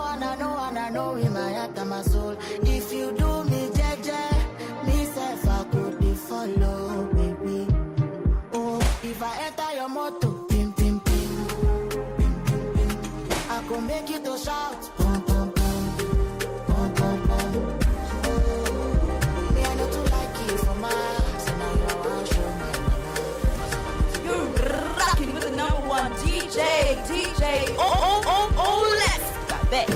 I know in my heart and my soul. If you do me jeje, me self I could be follow, baby. Oh, if I enter your motor, pim pim pim, I could make you to shout, pum pum pum, pum pum pum. Me I know to like you for my, so now you want show me. You're rocking with the #1 DJ. Oh, let's got that.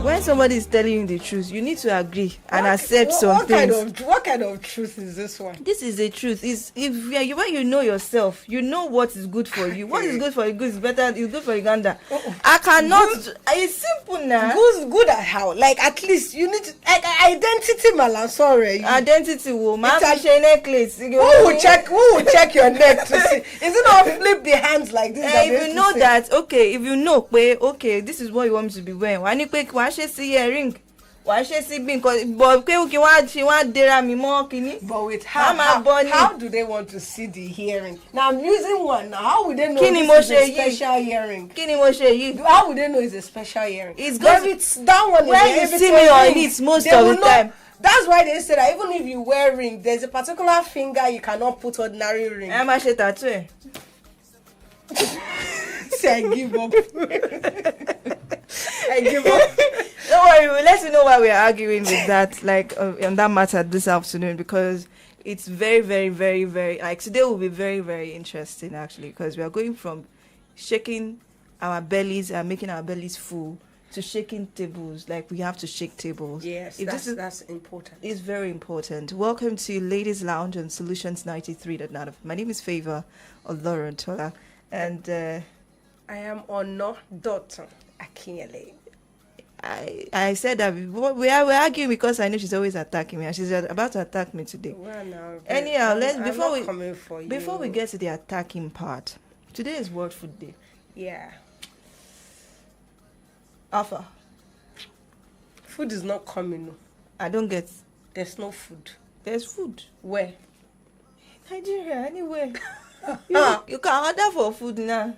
When somebody is telling you the truth, you need to agree and accept some things. What kind of truth is this one? This is the truth. Is when you know yourself, you know what is good for you. What is good for you is better. Is good for Uganda. I cannot. It's simple now. Good at how? Like at least you need to, like identity, Malan. Sorry. Identity, woman. Necklace. Who will check your neck to see? Is it not flip the hands like this? If you know that, okay. If you know, okay, this is what you want me to be wearing. Why see earring? Why she see being? But with how do they want to see the hearing? Now I'm using one. Now how would they know it's a special hearing? How would they know it's a special hearing? It's good. That one. When you see me on it most of the time. That's why they say that even if you wear ring, there's a particular finger you cannot put ordinary ring. I'm a tattoo. Say I give up. I give up. Don't worry, we'll let you know why we're arguing with that, like on that matter this afternoon, because it's very, very, very, very, like today will be very, very interesting actually, because we are going from shaking our bellies and making our bellies full to shaking tables. Like we have to shake tables. Yes, that's important. It's very important. Welcome to Ladies Lounge on Solutions 93.9. My name is FEIVA Olorontola, and I am Ono DOTUN Akinyele. I said that we're arguing because I know she's always attacking me, and she's about to attack me today. Well, no, anyhow, before we get to the attacking part, today is World Food Day. Yeah. Alpha. Food is not coming. No. I don't get. There's no food. There's food. Where? Nigeria, anywhere. You can order for food now.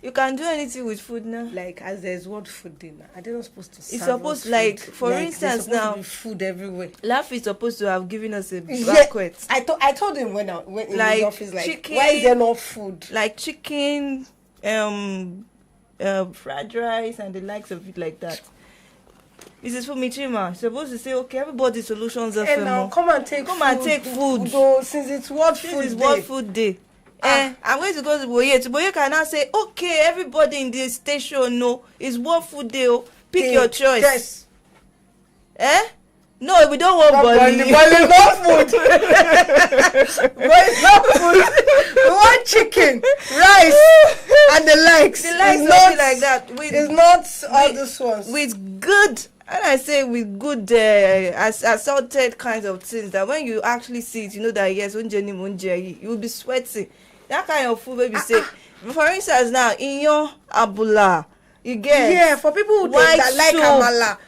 You can do anything with food now. Like as there's World Food Day now. Are they not supposed to serve it's supposed us like food? for instance now to be food everywhere. Laugh is supposed to have given us a banquet. I told him when in like his office, like chicken, why is there no food? Like chicken, fried rice and the likes of it like that. Mrs. Fumichima supposed to say, okay, everybody solutions are and now come and take food. Though, since it's World Food Day. I'm going to go to Boye. To Boye can now say, okay, everybody in this station know it's World Food Day. Pick your choice. Yes. No, we don't want Bali. Bali is not food. But it's not food. We want chicken, rice, and the likes. The likes is not like that. It's not all these ones. With good, and I say with good assorted kinds of things that when you actually see it, you know that yes, you will be sweating. That kind of food will be say. For instance, now in your abula. You get for people that like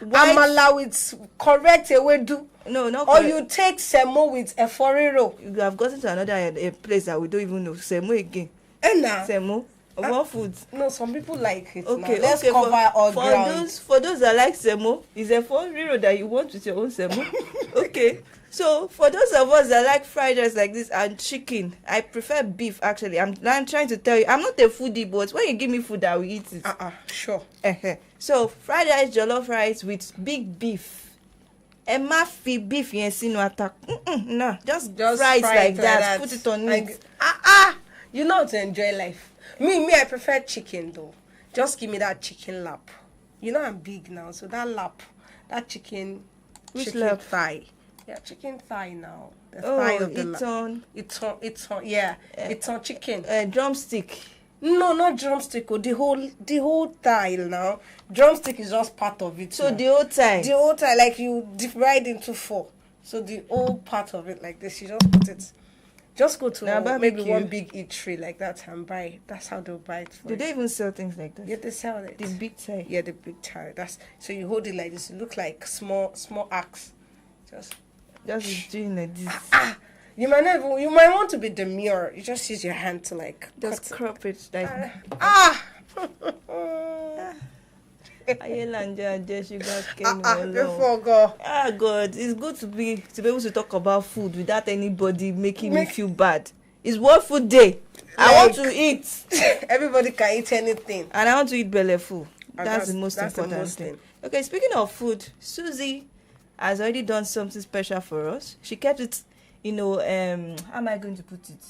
amala with correct ewedu. No, not or you take semo with a forero. You have gotten to another place that we don't even know semo again. Semo. What food? No, some people like it. Okay, now. Let's cover all ground. For those that like semo, is a forero that you want with your own semo. Okay. So for those of us that like fried rice like this and chicken, I prefer beef actually. I'm trying to tell you, I'm not a foodie, but when you give me food, I will eat it. Sure. So fried rice, jollof rice with big beef. Emma fi beef no attack. No, just fry it like that. Put it on it. You know how to enjoy life. Me, I prefer chicken though. Just give me that chicken lap. You know I'm big now, so that lap, that chicken. Which chicken lap? Thigh. Yeah, chicken thigh now. The thigh of the it's on chicken. Drumstick. No, not drumstick. The whole thigh now. Drumstick is just part of it. So now. The whole thigh. The whole thigh, like you divide into 4. So the whole part of it like this, you just put it. Just go to maybe one big eatery like that and buy. That's how they'll buy it. Do they even sell things like that? Yeah, they sell it. The big thigh. Yeah, the big thigh. So you hold it like this. It looks like small axe. Just doing like this. You might want to be demure. You just use your hand to like just crop it like before go. God, it's good to be able to talk about food without anybody making me feel bad. It's World Food Day. I want to eat. Everybody can eat anything, and I want to eat belly full. That's the most important thing. Okay, speaking of food, Susie has already done something special for us. She kept it, how am I going to put it?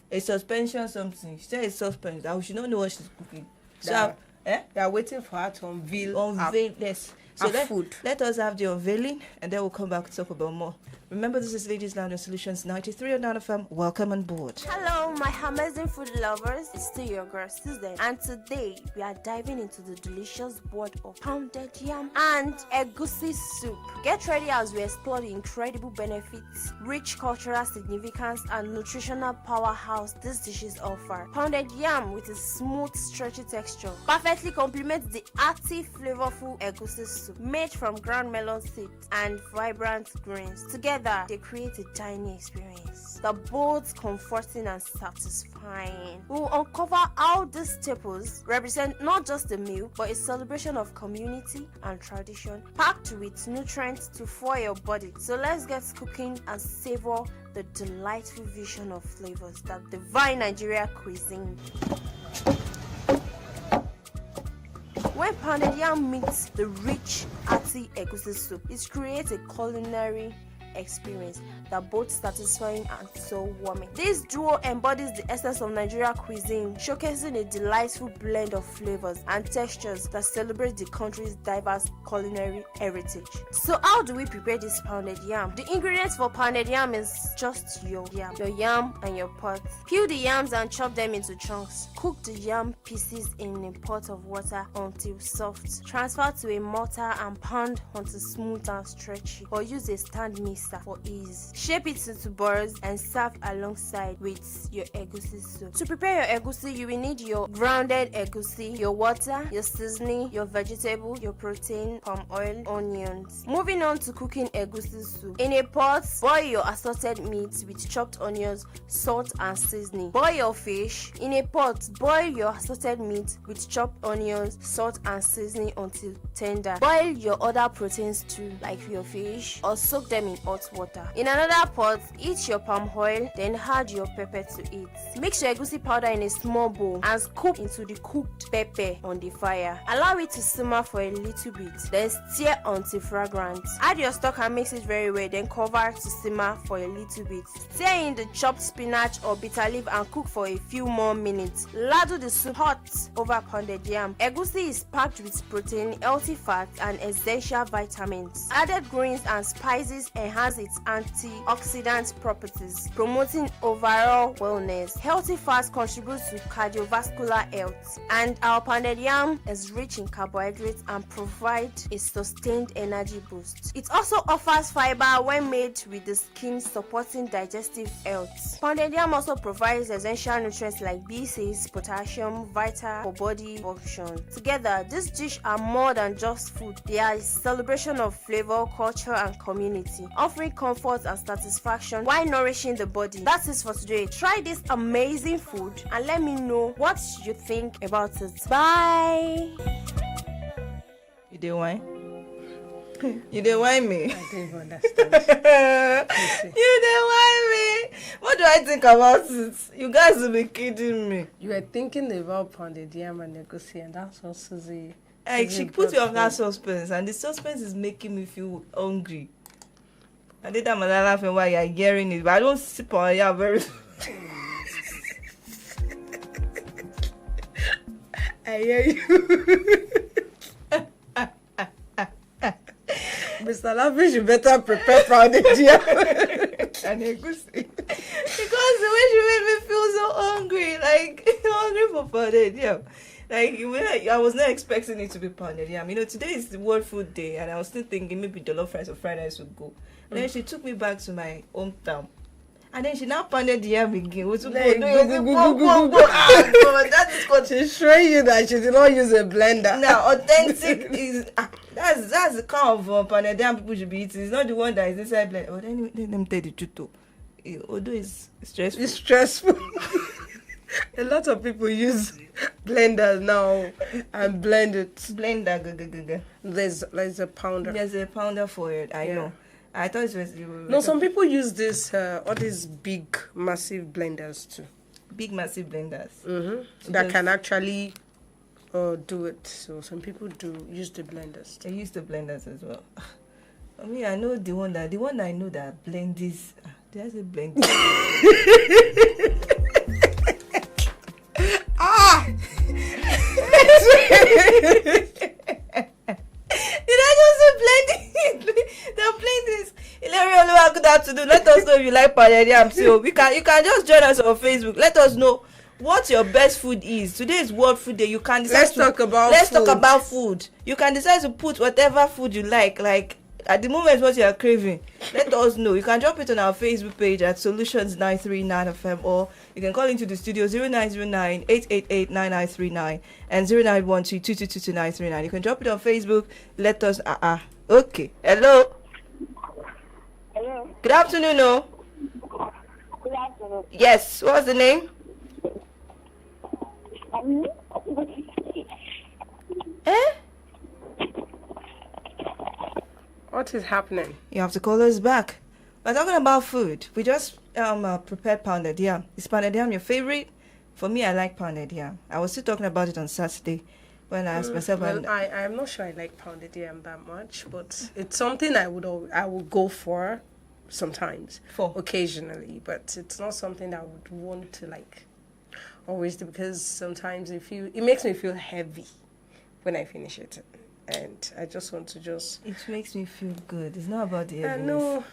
A suspension something. She said it's suspension. That we should not know what she's cooking. So, they are waiting for her to unveil yes. So let us have the unveiling, and then we'll come back to talk about more. Remember, this is Ladies Lounge Solutions 93.9 FM. Welcome on board. Hello, my amazing food lovers. It's still your girl, Susan. And today, we are diving into the delicious board of pounded yam and egusi soup. Get ready as we explore the incredible benefits, rich cultural significance, and nutritional powerhouse these dishes offer. Pounded yam with a smooth, stretchy texture perfectly complements the hearty, flavorful egusi soup made from ground melon seeds and vibrant greens. Together, they create a dining experience that both comforting and satisfying. We'll uncover how these staples represent not just a meal, but a celebration of community and tradition, packed with nutrients to fuel your body. So let's get cooking and savor the delightful vision of flavors that define Nigeria cuisine. When pounded yam meets the rich, hearty egusi soup, it creates a culinary experience that both satisfying and so warming. This duo embodies the essence of Nigeria cuisine, showcasing a delightful blend of flavors and textures that celebrate the country's diverse culinary heritage. So how do we prepare this pounded yam? The ingredients for pounded yam is just your yam and your pot. Peel the yams and chop them into chunks. Cook the yam pieces in a pot of water until soft. Transfer to a mortar and pound until smooth and stretchy, or use a stand mixer for ease. Shape it into balls and serve alongside with your egusi soup. To prepare your egusi, you will need your grounded egusi, your water, your seasoning, your vegetable, your protein, palm oil, onions. Moving on to cooking egusi soup. In a pot, boil your assorted meat with chopped onions, salt and seasoning. Boil your fish. In a pot, boil your assorted meat with chopped onions, salt and seasoning until tender. Boil your other proteins too, like your fish, or soak them in oil hot water. In another pot, heat your palm oil, then add your pepper to it. Mix your egusi powder in a small bowl and scoop into the cooked pepper on the fire. Allow it to simmer for a little bit, then stir until fragrant. Add your stock and mix it very well, then cover to simmer for a little bit. Stir in the chopped spinach or bitter leaf and cook for a few more minutes. Ladle the soup hot over pounded yam. Egusi is packed with protein, healthy fats, and essential vitamins. Added greens and spices enhance its antioxidant properties, promoting overall wellness. Healthy fats contribute to cardiovascular health, and our pounded yam is rich in carbohydrates and provide a sustained energy boost. It also offers fiber when made with the skin, supporting digestive health. Pounded yam also provides essential nutrients like B6, potassium, vital for body function. Together, these dishes are more than just food. They are a celebration of flavor, culture, and community, offering comfort and satisfaction while nourishing the body. That's it for today. Try this amazing food and let me know what you think about it. Bye. You did wine? You did wine me? I don't understand. You did wine me? What do I think about it? You guys will be kidding me. You were thinking about pounded yam and egusi, and that's what Susie. Hey, she put you on that suspense, and the suspense is making me feel hungry. I did that, my laughing while you're hearing it, but I don't sip on it very. I hear you. Mr. Lavish, you better prepare pounded yam and egusi. Because the way she made me feel so hungry, like hungry for pounded yam. Like I was not expecting it to be pounded yam. You know, today is the World Food Day, and I was still thinking maybe jollof rice or fried rice would go. And then she took me back to my hometown. And then she now pounded the yam again. That is what she's showing you that she did not use a blender. Now, authentic is that's the kind of pounded yam people should be eating. It's not the one that is inside blender. Oh, then let them tell the truth too. Although it's stressful. It's stressful. A lot of people use blenders now and blend it. Blender. There's a pounder. There's a pounder for it. I know. I thought it was. No, some people use this all these big, massive blenders too. Big, massive blenders. Mm-hmm. That can actually do it. So some people do use the blenders too. They use the blenders as well. I mean, I know the one I know that blend this. There's a blend. Did I just say blending? They're playing this. Good afternoon. Let us know if you like pounded yam. So you can just join us on Facebook. Let us know what your best food is. Today is World Food Day. You can decide. Let's talk about food. You can decide to put whatever food you like. Like at the moment, what you are craving. Let us know. You can drop it on our Facebook page at Solutions 939 FM, or you can call into the studio 0909 888 9939 and 0912 You can drop it on Facebook. Let us. Okay. Hello. Hello. Good afternoon. No. Good afternoon. Yes. What's the name? What is happening? You have to call us back. We're talking about food. We just prepared pounded yam. Is pounded yam your favorite? For me, I like pounded yam. I was still talking about it on Saturday when I asked myself. Well, I'm not sure I like pounded yam that much, but it's something I would go for sometimes, occasionally. But it's not something that I would want to like always do, because sometimes it makes me feel heavy when I finish it. And I just want to It makes me feel good. It's not about the heaviness. No,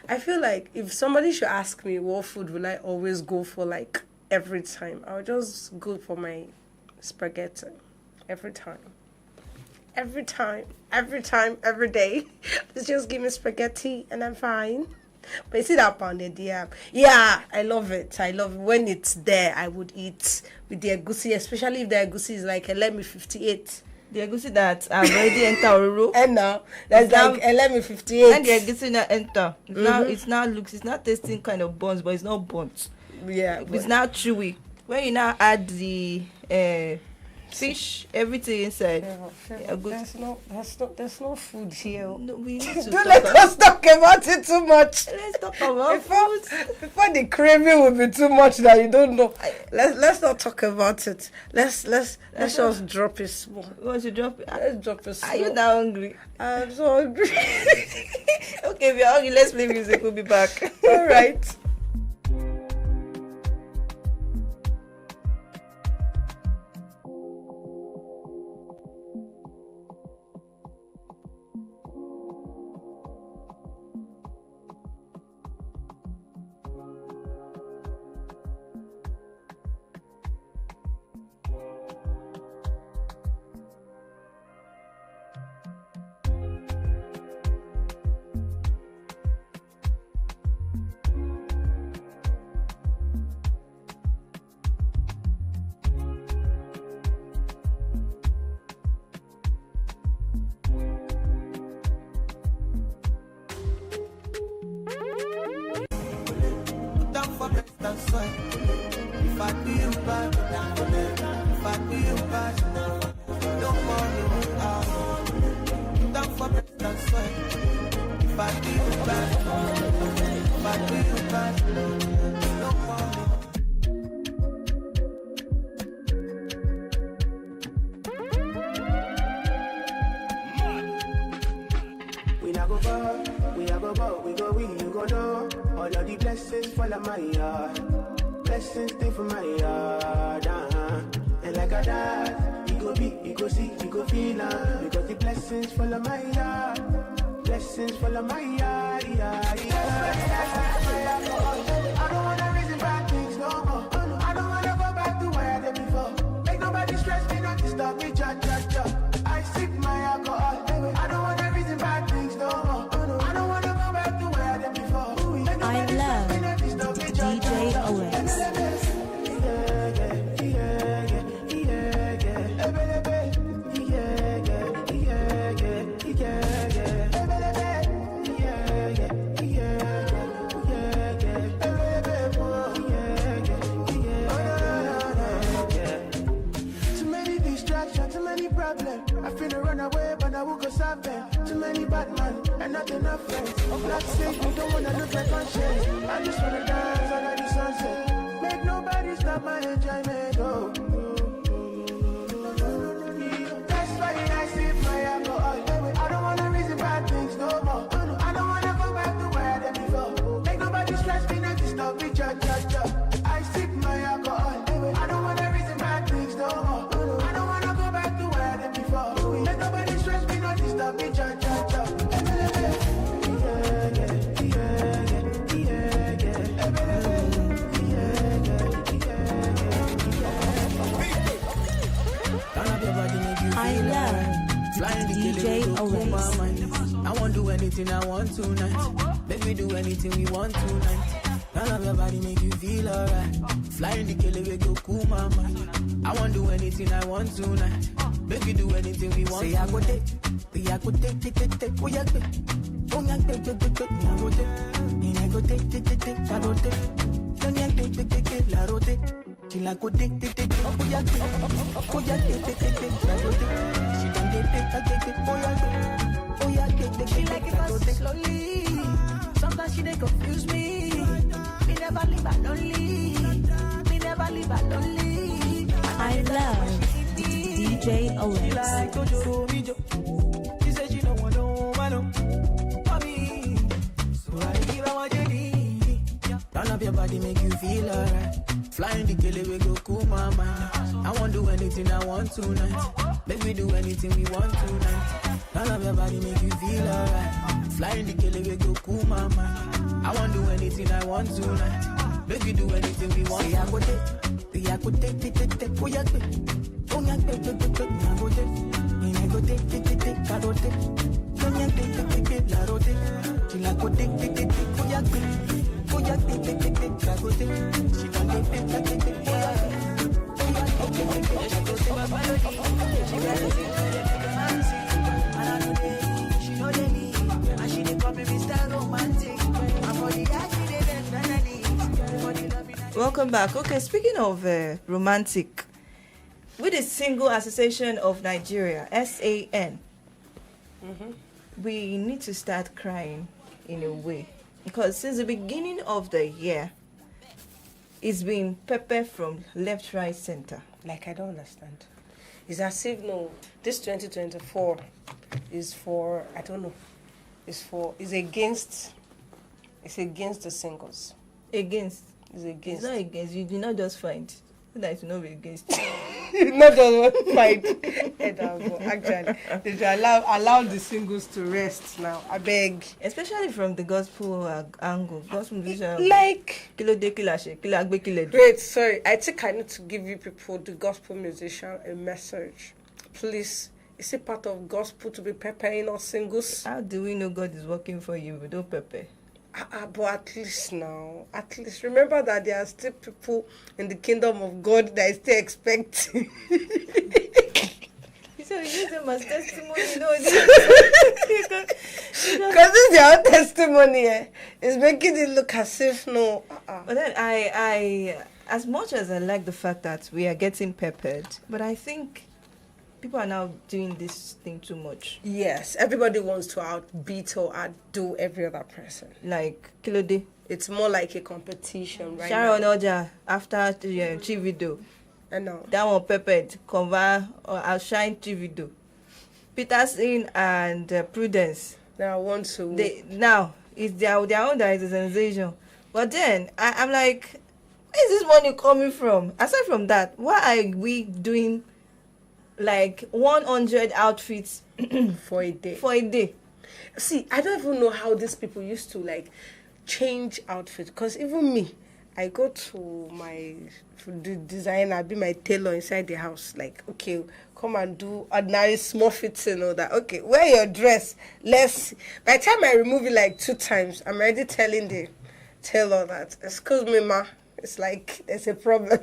I feel like if somebody should ask me what food will I always go for, like every time, I'll just go for my spaghetti. Every day. Just give me spaghetti and I'm fine. But you see that pounded yam? Yeah, I love it. I love it. When it's there, I would eat with the egusi, especially if the egusi is like 1158. The egusi that I've already entered Ororo. And now that's like 1158. And the egusi now enter. It's not tasting kind of buns, but it's not burnt. Yeah. It's now chewy. When you now add the fish, everything inside. Yeah, Good. There's no food here. No, we need to Don't let us talk about it too much. Let's talk about food. Before the craving will be too much that you don't know. Let's not talk about it. Let's just drop it small. You want to drop it? Let's drop it small. Are you now hungry? I'm so hungry. Okay, if you're hungry, let's play music. We'll be back. All right. If I be you back, if I be you back, no more, no. Down for breast and sweat. If I be you back, if I be you back, no more. We not go far, we a go far, we go win, you go know. All of the blessings fall on my yard. Blessings stay for my yard, And like a dad, you go be, you go see, you go feel because the blessings fall on my yard. Blessings fall on my yard, I don't wanna reason bad things no more. I don't wanna go back to where I did before. Make nobody stress me, not disturb me, I sip my alcohol. I don't wanna reason bad things no more. I don't wanna go back to where I did before. Make I nobody love stress me, not disturb me, DJ Owens. I finna run away, but I will go solve them. Too many bad men and not enough friends. Black state, you don't wanna look like conscience. I just wanna dance under the sunset. Make nobody stop my enjoyment. Oh. That's why I sip my alcohol. I don't wanna reason bad things no more. I don't wanna go back to where I did before. Make nobody stress me, not disturb me. I sip my alcohol. I don't wanna reason bad things no more. I don't wanna go back to where I did before. Make nobody stress me, not disturb me. I love DJ Owens. I won't do anything I want tonight. Let me do anything we want tonight. I love your body, make you feel alright. Flying the killer, we go cool my mind. I won't do anything I want tonight. Make you do anything we want. Say I go take, I go take. Oh yeah, take. Oh yeah, take. I go take. And I go take. I go take. Don't yeah, take. La rote. She like go take. Oh yeah, take. Oh yeah, take. La rote. She don't take. Oh yeah, take. She like it fast slowly. Sometimes she they confuse me. Me never leave her lonely. I love DJ Owens. She like Tojoro Mijo. She said she don't want no man for me. So I give her what you need. Turn up your body, make you feel alright. Flying the killer, we go cool my mind. I won't do anything I want tonight. Make me do anything we want tonight. Turn up your body, make you feel alright. Flying the killer, we go cool my mind. I won't do anything I want tonight. Make you do anything we want. Say I go take. Oh yeah, take. Oh yeah, take. I go take. And I go take. I go take. Don't yeah, take. La rote. She like go take. Oh yeah, take. Oh yeah, take. I go take. She don't take. Oh yeah. She know they need, and she dey call me Mr. Romantic. Welcome back. Okay, speaking of romantic, with the Single Association of Nigeria, SAN, we need to start crying in a way. Because since the beginning of the year, it's been pepper from left, right, center. Like, I don't understand. It's as if, no, this 2024 is for, I don't know, it's against the singles. Against. It's against. It's not against. You did not just find. That is not be against. Not just one fight. Actually, they should allow the singles to rest now. I beg. Especially from the gospel angle. Gospel musician. Like. Wait, sorry. I think I need to give you people, the gospel musician, a message. Please. Is it part of gospel to be peppering or singles? How do we know God is working for you without pepper? But at least remember that there are still people in the kingdom of God that is still expecting. So you use them as testimony, Because it's their own testimony, it's making it look as if no. But then I, as much as I like the fact that we are getting peppered, but I think people are now doing this thing too much. Yes, everybody wants to outbeat or outdo every other person. Like Kilode. It's more like a competition right Sharon now. Oja after Chivido. I know. That one peppered. Conva or outshine Chivido. Peterson and Prudence. Now I want to. Now it's their own that is a sensation. But then I'm like, where is this money coming from? Aside from that, why are we doing like 100 outfits for a day? See, I don't even know how these people used to like change outfits. Because even me, I go to the designer, be my tailor inside the house. Like, okay, come and do ordinary small fits and all that. Okay, wear your dress. Let's. By the time I remove it like 2 times, I'm already telling the tailor that, excuse me, ma, it's like there's a problem.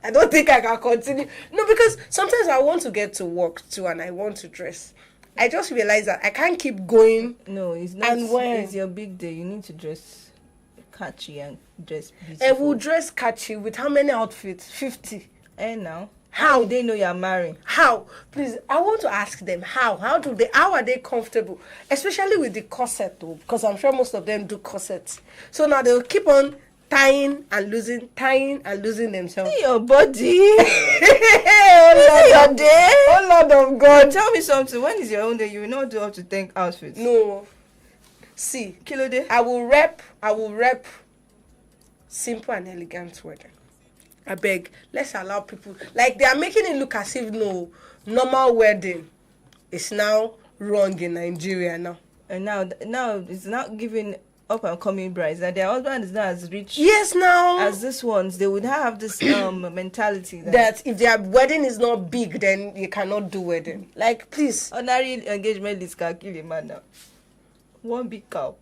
I don't think I can continue. No, because sometimes I want to get to work too and I want to dress. I just realized that I can't keep going. No, it's not. And when it's your big day, you need to dress catchy and dress beautiful. And we'll dress catchy with how many outfits? 50. And now? How they know you're married? How? Please, I want to ask them how. How are they comfortable? Especially with the corset though, because I'm sure most of them do corsets. So now they'll keep on tying and losing themselves. See your body. Oh Lord of God. Tell me something. When is your own day? You will not do up to 10 outfits. No. See, Kilode. I will rep simple and elegant wedding. I beg, let's allow people, like they are making it look as if no normal wedding is now wrong in Nigeria now. And now it's not giving up and coming brides that their husband is not as rich. Yes, now as this ones, they would have this mentality that if their wedding is not big, then you cannot do wedding. Like, please, ordinary engagement list can kill a man now. 1 big cow,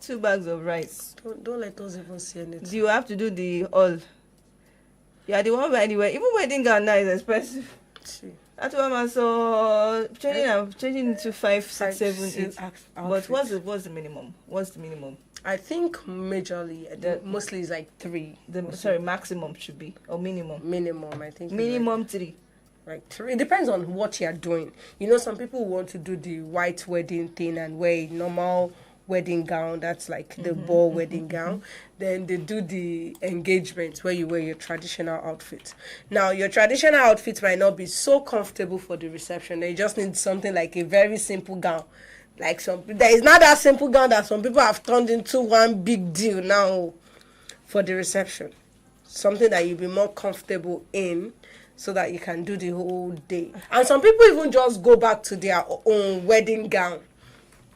2 bags of rice. Don't let us even see anything. You have to do the all. You are the one anyway. Even wedding gown now is expensive. See. That's why I'm so changing into 5, 6, 7, 8. But what's the minimum? What's the minimum? I think majorly, mostly is like 3. Maximum should be or minimum. Minimum, I think. Minimum 3. Like 3. It depends on what you are doing. You know, some people want to do the white wedding thing and wear a normal wedding gown. That's like the ball wedding gown. Then they do the engagement where you wear your traditional outfit. Now, your traditional outfit might not be so comfortable for the reception. They just need something like a very simple gown. Like there is not that simple gown that some people have turned into one big deal now for the reception. Something that you'll be more comfortable in so that you can do the whole day. And some people even just go back to their own wedding gown.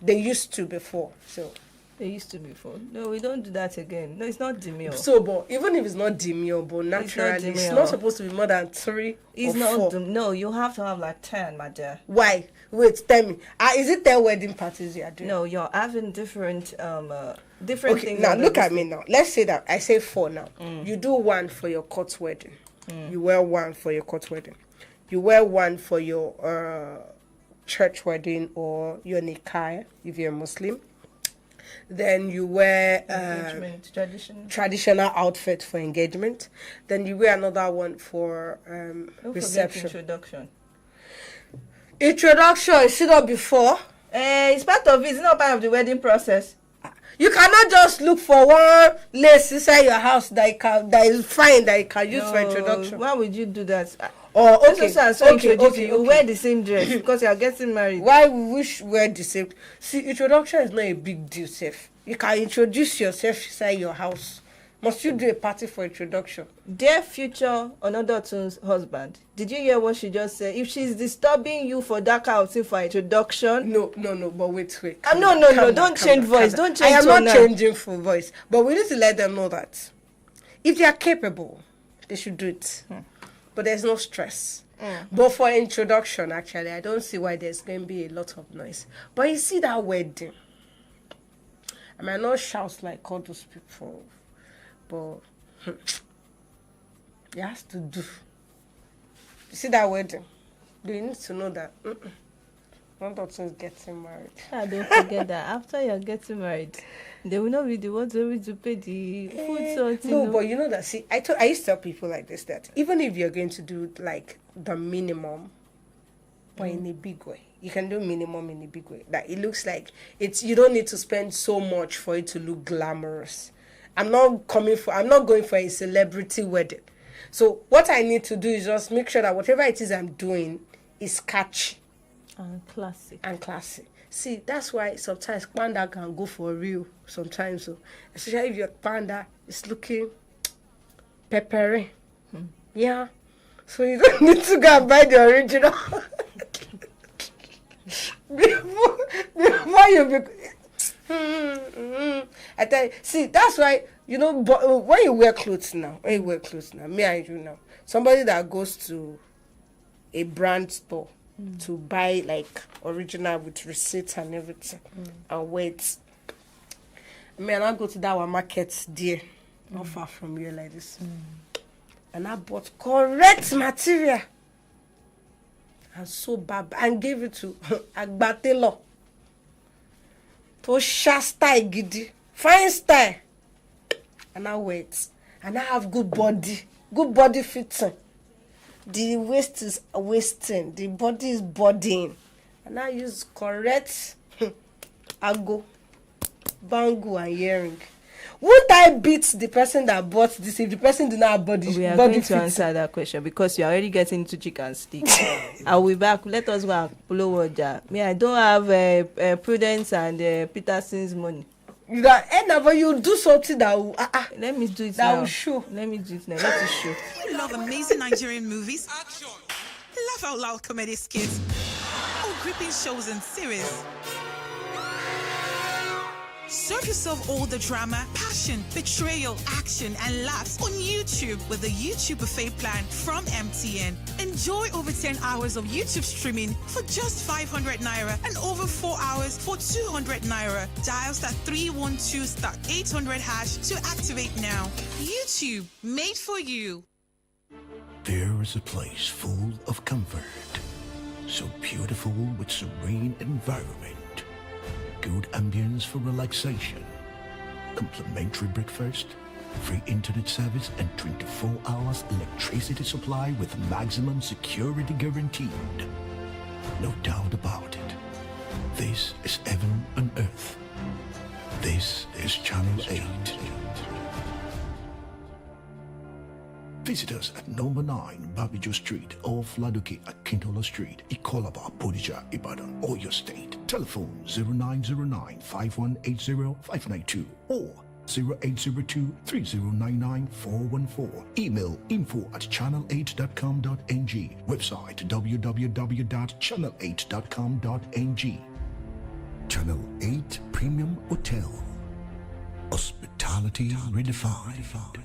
They used to before, so. They used to before. No, we don't do that again. No, it's not demure. So, but even if it's not demure, but naturally, it's not supposed to be more than 3 it's or 4. No, you have to have like 10, my dear. Why? Wait, tell me. Is it 10 wedding parties you are doing? No, you're having different okay, things. now look at me now. Let's say that I say 4 now. You do 1 for your court wedding. You wear 1 for your court wedding. You wear 1 for your church wedding or your nikah if you're a Muslim. Then you wear Engagement, traditional outfit for engagement. Then you wear another one for Don't forget reception. introduction. Introduction, is it not before? It's part of it. It's not part of the wedding process. You cannot just look for one lace inside your house that is fine that you can use for introduction. Why would you do that? Oh, okay. You wear the same dress because you are getting married. Why we should wear the same? See, introduction is not a big deal, safe. You can introduce yourself inside your house. Must you do a party for introduction? Dear future Onodotun's husband, did you hear what she just said? If she's disturbing you for that outing for introduction. No, but wait. No, don't change voice. Don't change tone. I am not changing for voice. But we need to let them know that if they are capable, they should do it. But there's no stress. But for introduction, actually, I don't see why there's going to be a lot of noise. But you see that wedding, I might not shout like all those people, but it has to do. You see that wedding? You need to know that one daughter is getting married. Don't forget that after you're getting married, they will not be the ones who to pay the food something. No, but you know that. See, I used to tell people like this that even if you're going to do like the minimum, but in a big way, you can do minimum in a big way. That it looks like it's you don't need to spend so much for it to look glamorous. I'm not going for a celebrity wedding. So what I need to do is just make sure that whatever it is I'm doing is catchy and classic. See, that's why sometimes panda can go for real sometimes. So especially if your panda is looking peppery. Yeah. So you don't need to go and buy the original. before you I tell you, see, that's why, you know, when you wear clothes now, me and you now, somebody that goes to a brand store to buy like original with receipts and everything and wait. I I go to that one market there, not far from here like this. And I bought correct material and so bad and gave it to Agbatelo. To style giddy, fine style. And I wait. And I have good body fitting. The waist is wasting, the body is bodying. And I use correct ago, bangle and earring. Won't I beat the person that bought this if the person did not have body? We are going to answer that question because you're already getting into chicken stick. I'll be back. Let us go and blow water. Me, I don't have Prudence and Peterson's money. But you do something that will, let me do it that now. will show. Let me do it now. Let it show. You love amazing Nigerian movies, action, laugh out loud comedy skits, or gripping shows and series. Serve yourself all the drama, passion, betrayal, action, and laughs on YouTube with the YouTube Buffet plan from MTN. Enjoy over 10 hours of YouTube streaming for just 500 Naira and over 4 hours for 200 Naira. Dial *312*800 hash to activate now. YouTube, made for you. There is a place full of comfort, so beautiful with serene environment. Good ambience for relaxation, complimentary breakfast, free internet service, and 24 hours electricity supply with maximum security guaranteed. No doubt about it. This is heaven on earth. This is Channel 8. Visit us at number 9 Babijo Street off Laduke at Kintola Street, Ikolaba, Bodija, Ibadan, Oyo State. Telephone 0909-5180-592 or 0802-3099-414. Email info@channel8.com.ng. Website www.channel8.com.ng. Channel 8 Premium Hotel. Hospitality redefined.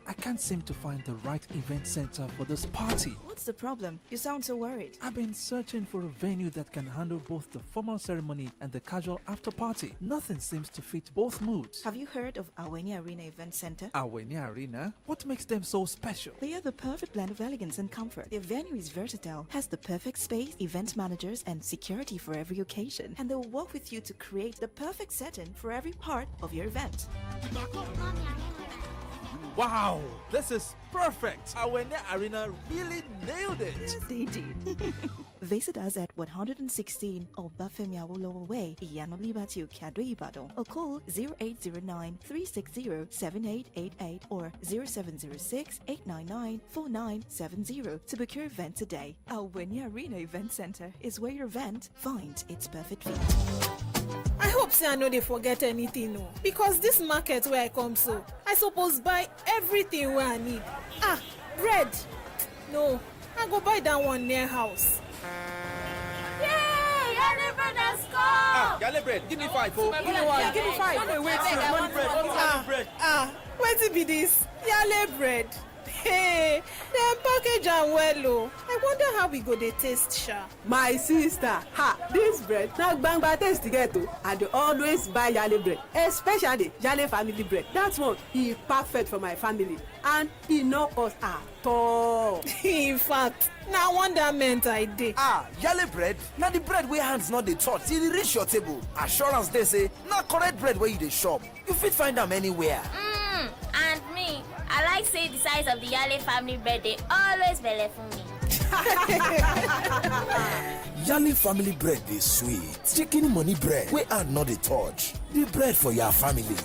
I can't seem to find the right event center for this party. What's the problem? You sound so worried. I've been searching for a venue that can handle both the formal ceremony and the casual after party. Nothing seems to fit both moods. Have you heard of Aweni Arena Event Center? Aweni Arena? What makes them so special? They are the perfect blend of elegance and comfort. Their venue is versatile, has the perfect space, event managers, and security for every occasion. And they'll work with you to create the perfect setting for every part of your event. Wow, this is perfect. Aweni Arena really nailed it. Yes, they did. Visit us at 116 Obafemi Awolowo Way, Iyano Liberty, Okado, Ibadan, or call 0809-360-7888 or 0706-899-4970 to book your event today. Aweni Arena Event Center is where your event finds its perfect fit. I hope say I know they forget anything, no. Because this market where I come so, I suppose buy everything where I need. Bread. No, I go buy that one near house. Yay! Yale bread has come! Yale bread, give me 5, oh. Give me 5. Wait till be this. Yale bread. Hey, dem package am well oh. I wonder how we go dey taste sha. My sister, this bread na gbangba taste get oh. I dey always buy Yale bread, especially Yale family bread. That one e perfect for my family and e no cost at all. In fact, na wonderment I dey. Yale bread na the bread wey hands no dey touch till e reach your table. Assurance dey say na correct bread wey you dey shop. You fit find am anywhere. And me, I like say the size of the Yale family bread, they always belle for me. Yale family bread is sweet. Chicken money bread wey hand no dey touch. The bread for your family.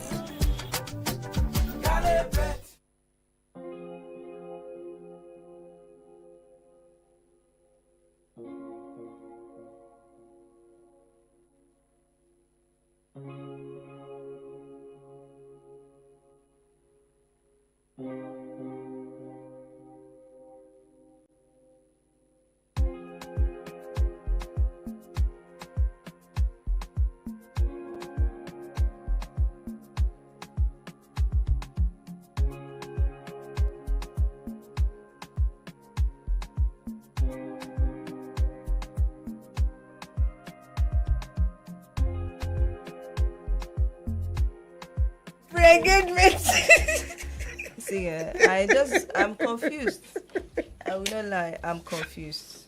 Yale bread. Engagement. See, I'm confused. I will not lie, I'm confused.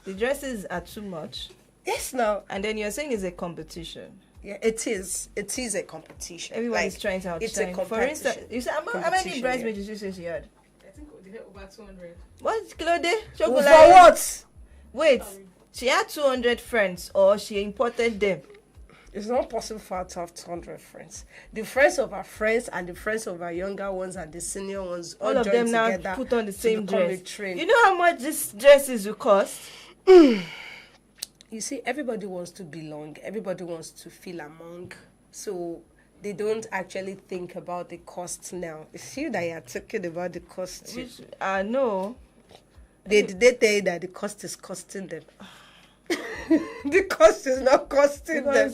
The dresses are too much. Yes, no. And then you're saying it's a competition. Yeah, it is. It is a competition. Everybody's trying to outshine. It's a competition. For instance, you say, how many bridesmaids did you say she had? I think they had over 200. What, Claude? For what? Wait, she had 200 friends or she imported them? It's not possible for her to have 200 friends. The friends of her friends and the friends of her younger ones and the senior ones all of them now together put on the same dress. Train. You know how much this dresses will cost? You see, everybody wants to belong. Everybody wants to feel among. So they don't actually think about the cost now. It's you that you're talking about the cost. Which, no. They tell you that the cost is costing them. The cost is not costing them.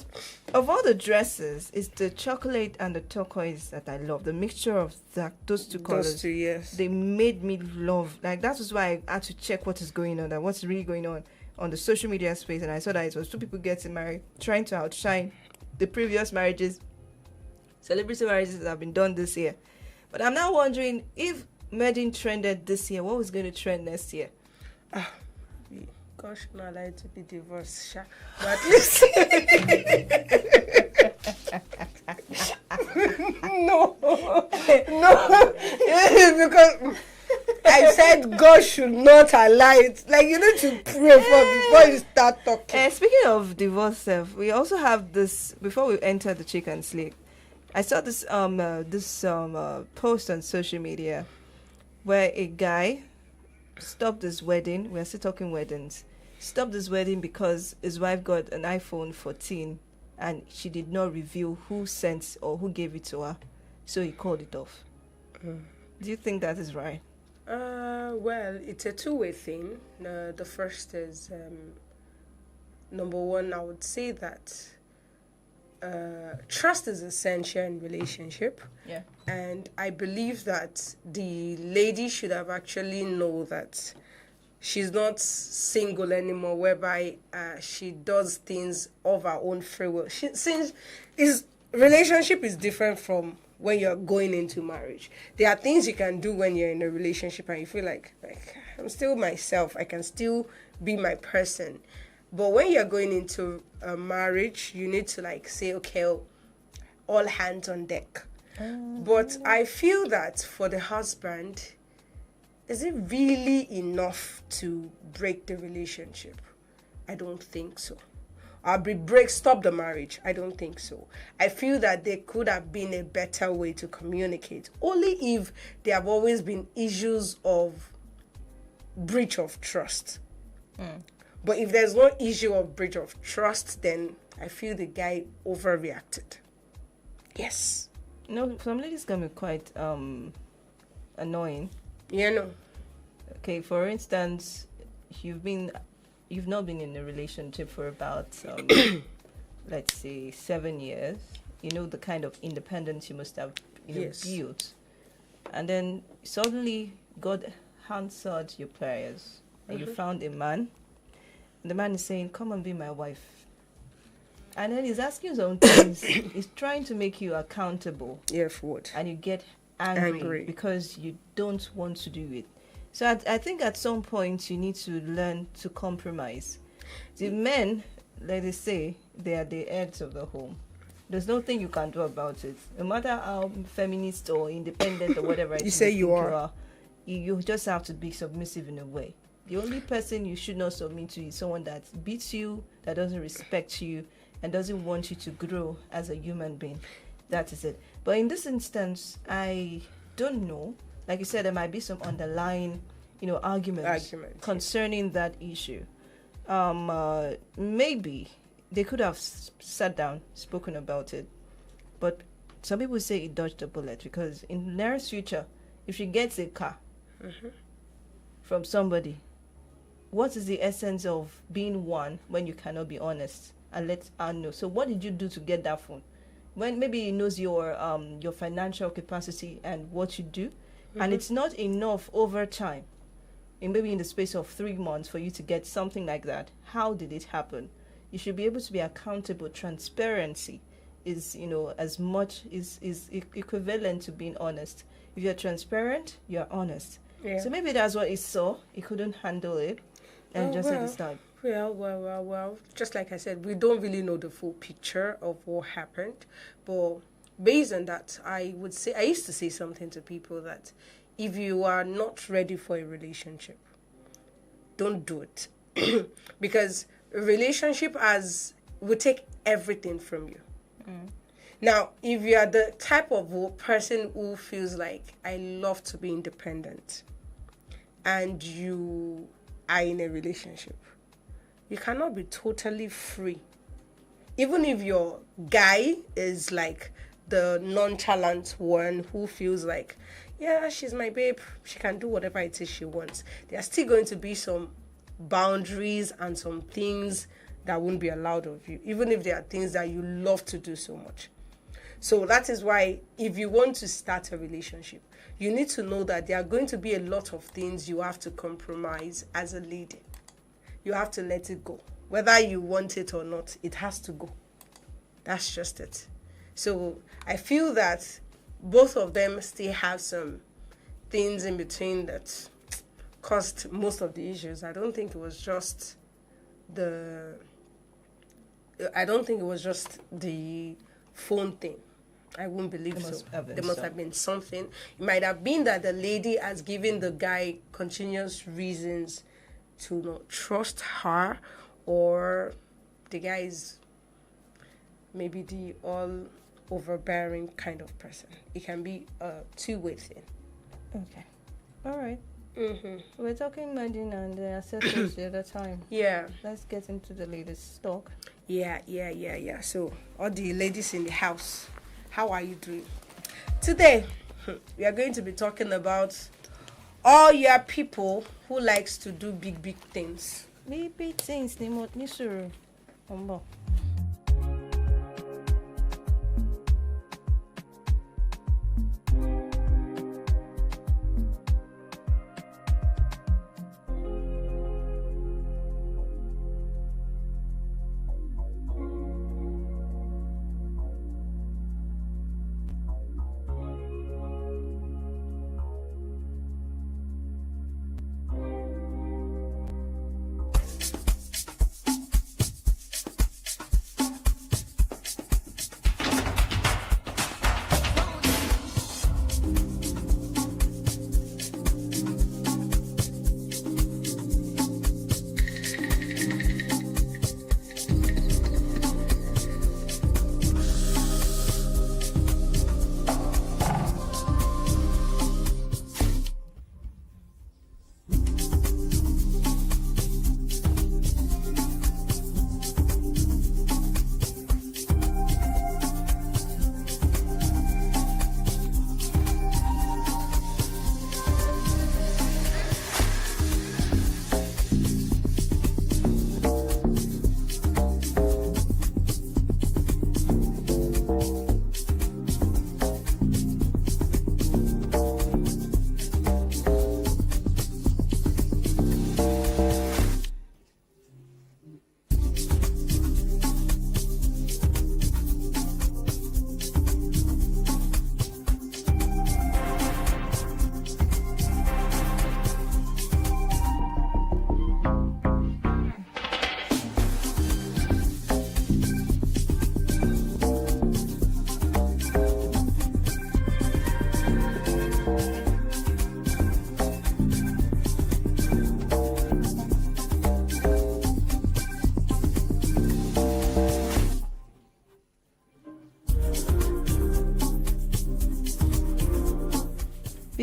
Of all the dresses, it's the chocolate and the turquoise that I love. The mixture of those two colors. Those two, yes. They made me love. Like, that was why I had to check what is going on, what's really going on the social media space. And I saw that it was two people getting married, trying to outshine the previous marriages, celebrity marriages that have been done this year. But I'm now wondering, if wedding trended this year, what was going to trend next year? Gosh, not allowed to be divorced, Sha. But at least no, because I said God should not allow it. Like, you need to pray before you start talking. Speaking of divorce, we also have this. Before we enter the chicken sleep, I saw this post on social media where a guy stopped his wedding. We're still talking weddings. Stopped his wedding because his wife got an iPhone 14 and she did not reveal who sent or who gave it to her. So he called it off. Do you think that is right? Well, it's a two-way thing. The first is, number one, I would say that trust is essential in relationship. Yeah. And I believe that the lady should have actually know that she's not single anymore, whereby she does things of her own free will. Since relationship is different from when you're going into marriage. There are things you can do when you're in a relationship and you feel like I'm still myself. I can still be my person. But when you're going into a marriage, you need to like say, okay, all hands on deck. But I feel that for the husband, is it really enough to break the relationship? I don't think so. Stop the marriage. I don't think so. I feel that there could have been a better way to communicate. Only if there have always been issues of breach of trust. But if there's no issue of breach of trust, then I feel the guy overreacted. Yes. No, some ladies can be quite annoying. Yeah, no. Okay, for instance, you've not been in a relationship for about let's say 7 years. You know the kind of independence you must have built, and then suddenly God answered your prayers, and you found a man. And the man is saying, "Come and be my wife," and then he's asking some things. He's trying to make you accountable. Yeah, for what? And you get angry because you don't want to do it. So I think at some point you need to learn to compromise. The men, like they say, they are the heads of the home. There's nothing you can do about it. No matter how feminist or independent or whatever you say you are. You just have to be submissive in a way. The only person you should not submit to is someone that beats you, that doesn't respect you, and doesn't want you to grow as a human being. That is it. But in this instance, I don't know. Like you said, there might be some underlying, arguments concerning that issue. Maybe they could have sat down, spoken about it. But some people say it dodged a bullet because in the nearest future, if she gets a car from somebody, what is the essence of being one when you cannot be honest and let her know? So what did you do to get that phone? When maybe he knows your financial capacity and what you do, and it's not enough over time, and maybe in the space of 3 months for you to get something like that. How did it happen? You should be able to be accountable. Transparency is, as much is equivalent to being honest. If you're transparent, you're honest. Yeah. So maybe that's what he saw. He couldn't handle it, and said it's time. Well. Just like I said, we don't really know the full picture of what happened. But based on that, I used to say something to people that if you are not ready for a relationship, don't do it. Because a relationship will take everything from you. Now, if you are the type of person who feels like, I love to be independent, and you are in a relationship, you cannot be totally free. Even if your guy is like the nonchalant one who feels like, yeah, she's my babe, she can do whatever it is she wants, there are still going to be some boundaries and some things that won't be allowed of you, even if there are things that you love to do so much. So that is why if you want to start a relationship, you need to know that there are going to be a lot of things you have to compromise as a lady. You have to let it go. Whether you want it or not, it has to go. That's just it. So I feel that both of them still have some things in between that caused most of the issues. I don't think it was just the phone thing. I wouldn't believe so. There must have been something. It might have been that the lady has given the guy continuous reasons to not trust her, or the guy is maybe the all overbearing kind of person. It can be a two-way thing. Okay. All right. We're talking margin and accessories the other time. Yeah. Let's get into the latest stock. Yeah. So, all the ladies in the house, how are you doing? Today, we are going to be talking about all your people who likes to do big things. Big things.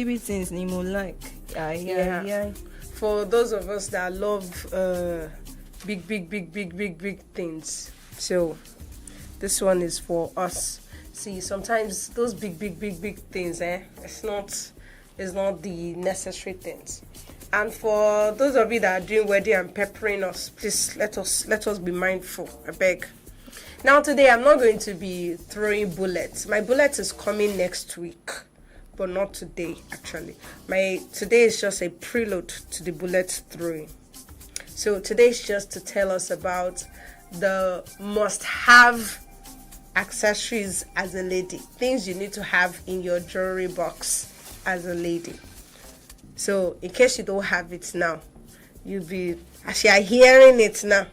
baby things Nemo like. Yeah. For those of us that love big things, so this one is for us. See, sometimes those big things, it's not the necessary things. And for those of you that are doing wedding and peppering us, please let us be mindful, I beg. Now today I'm not going to be throwing bullets. My bullet is coming next week, but not today actually. Today is just a prelude to the bullet throwing. So today is just to tell us about the must-have accessories as a lady, things you need to have in your jewelry box as a lady. So in case you don't have it now, as you are hearing it now,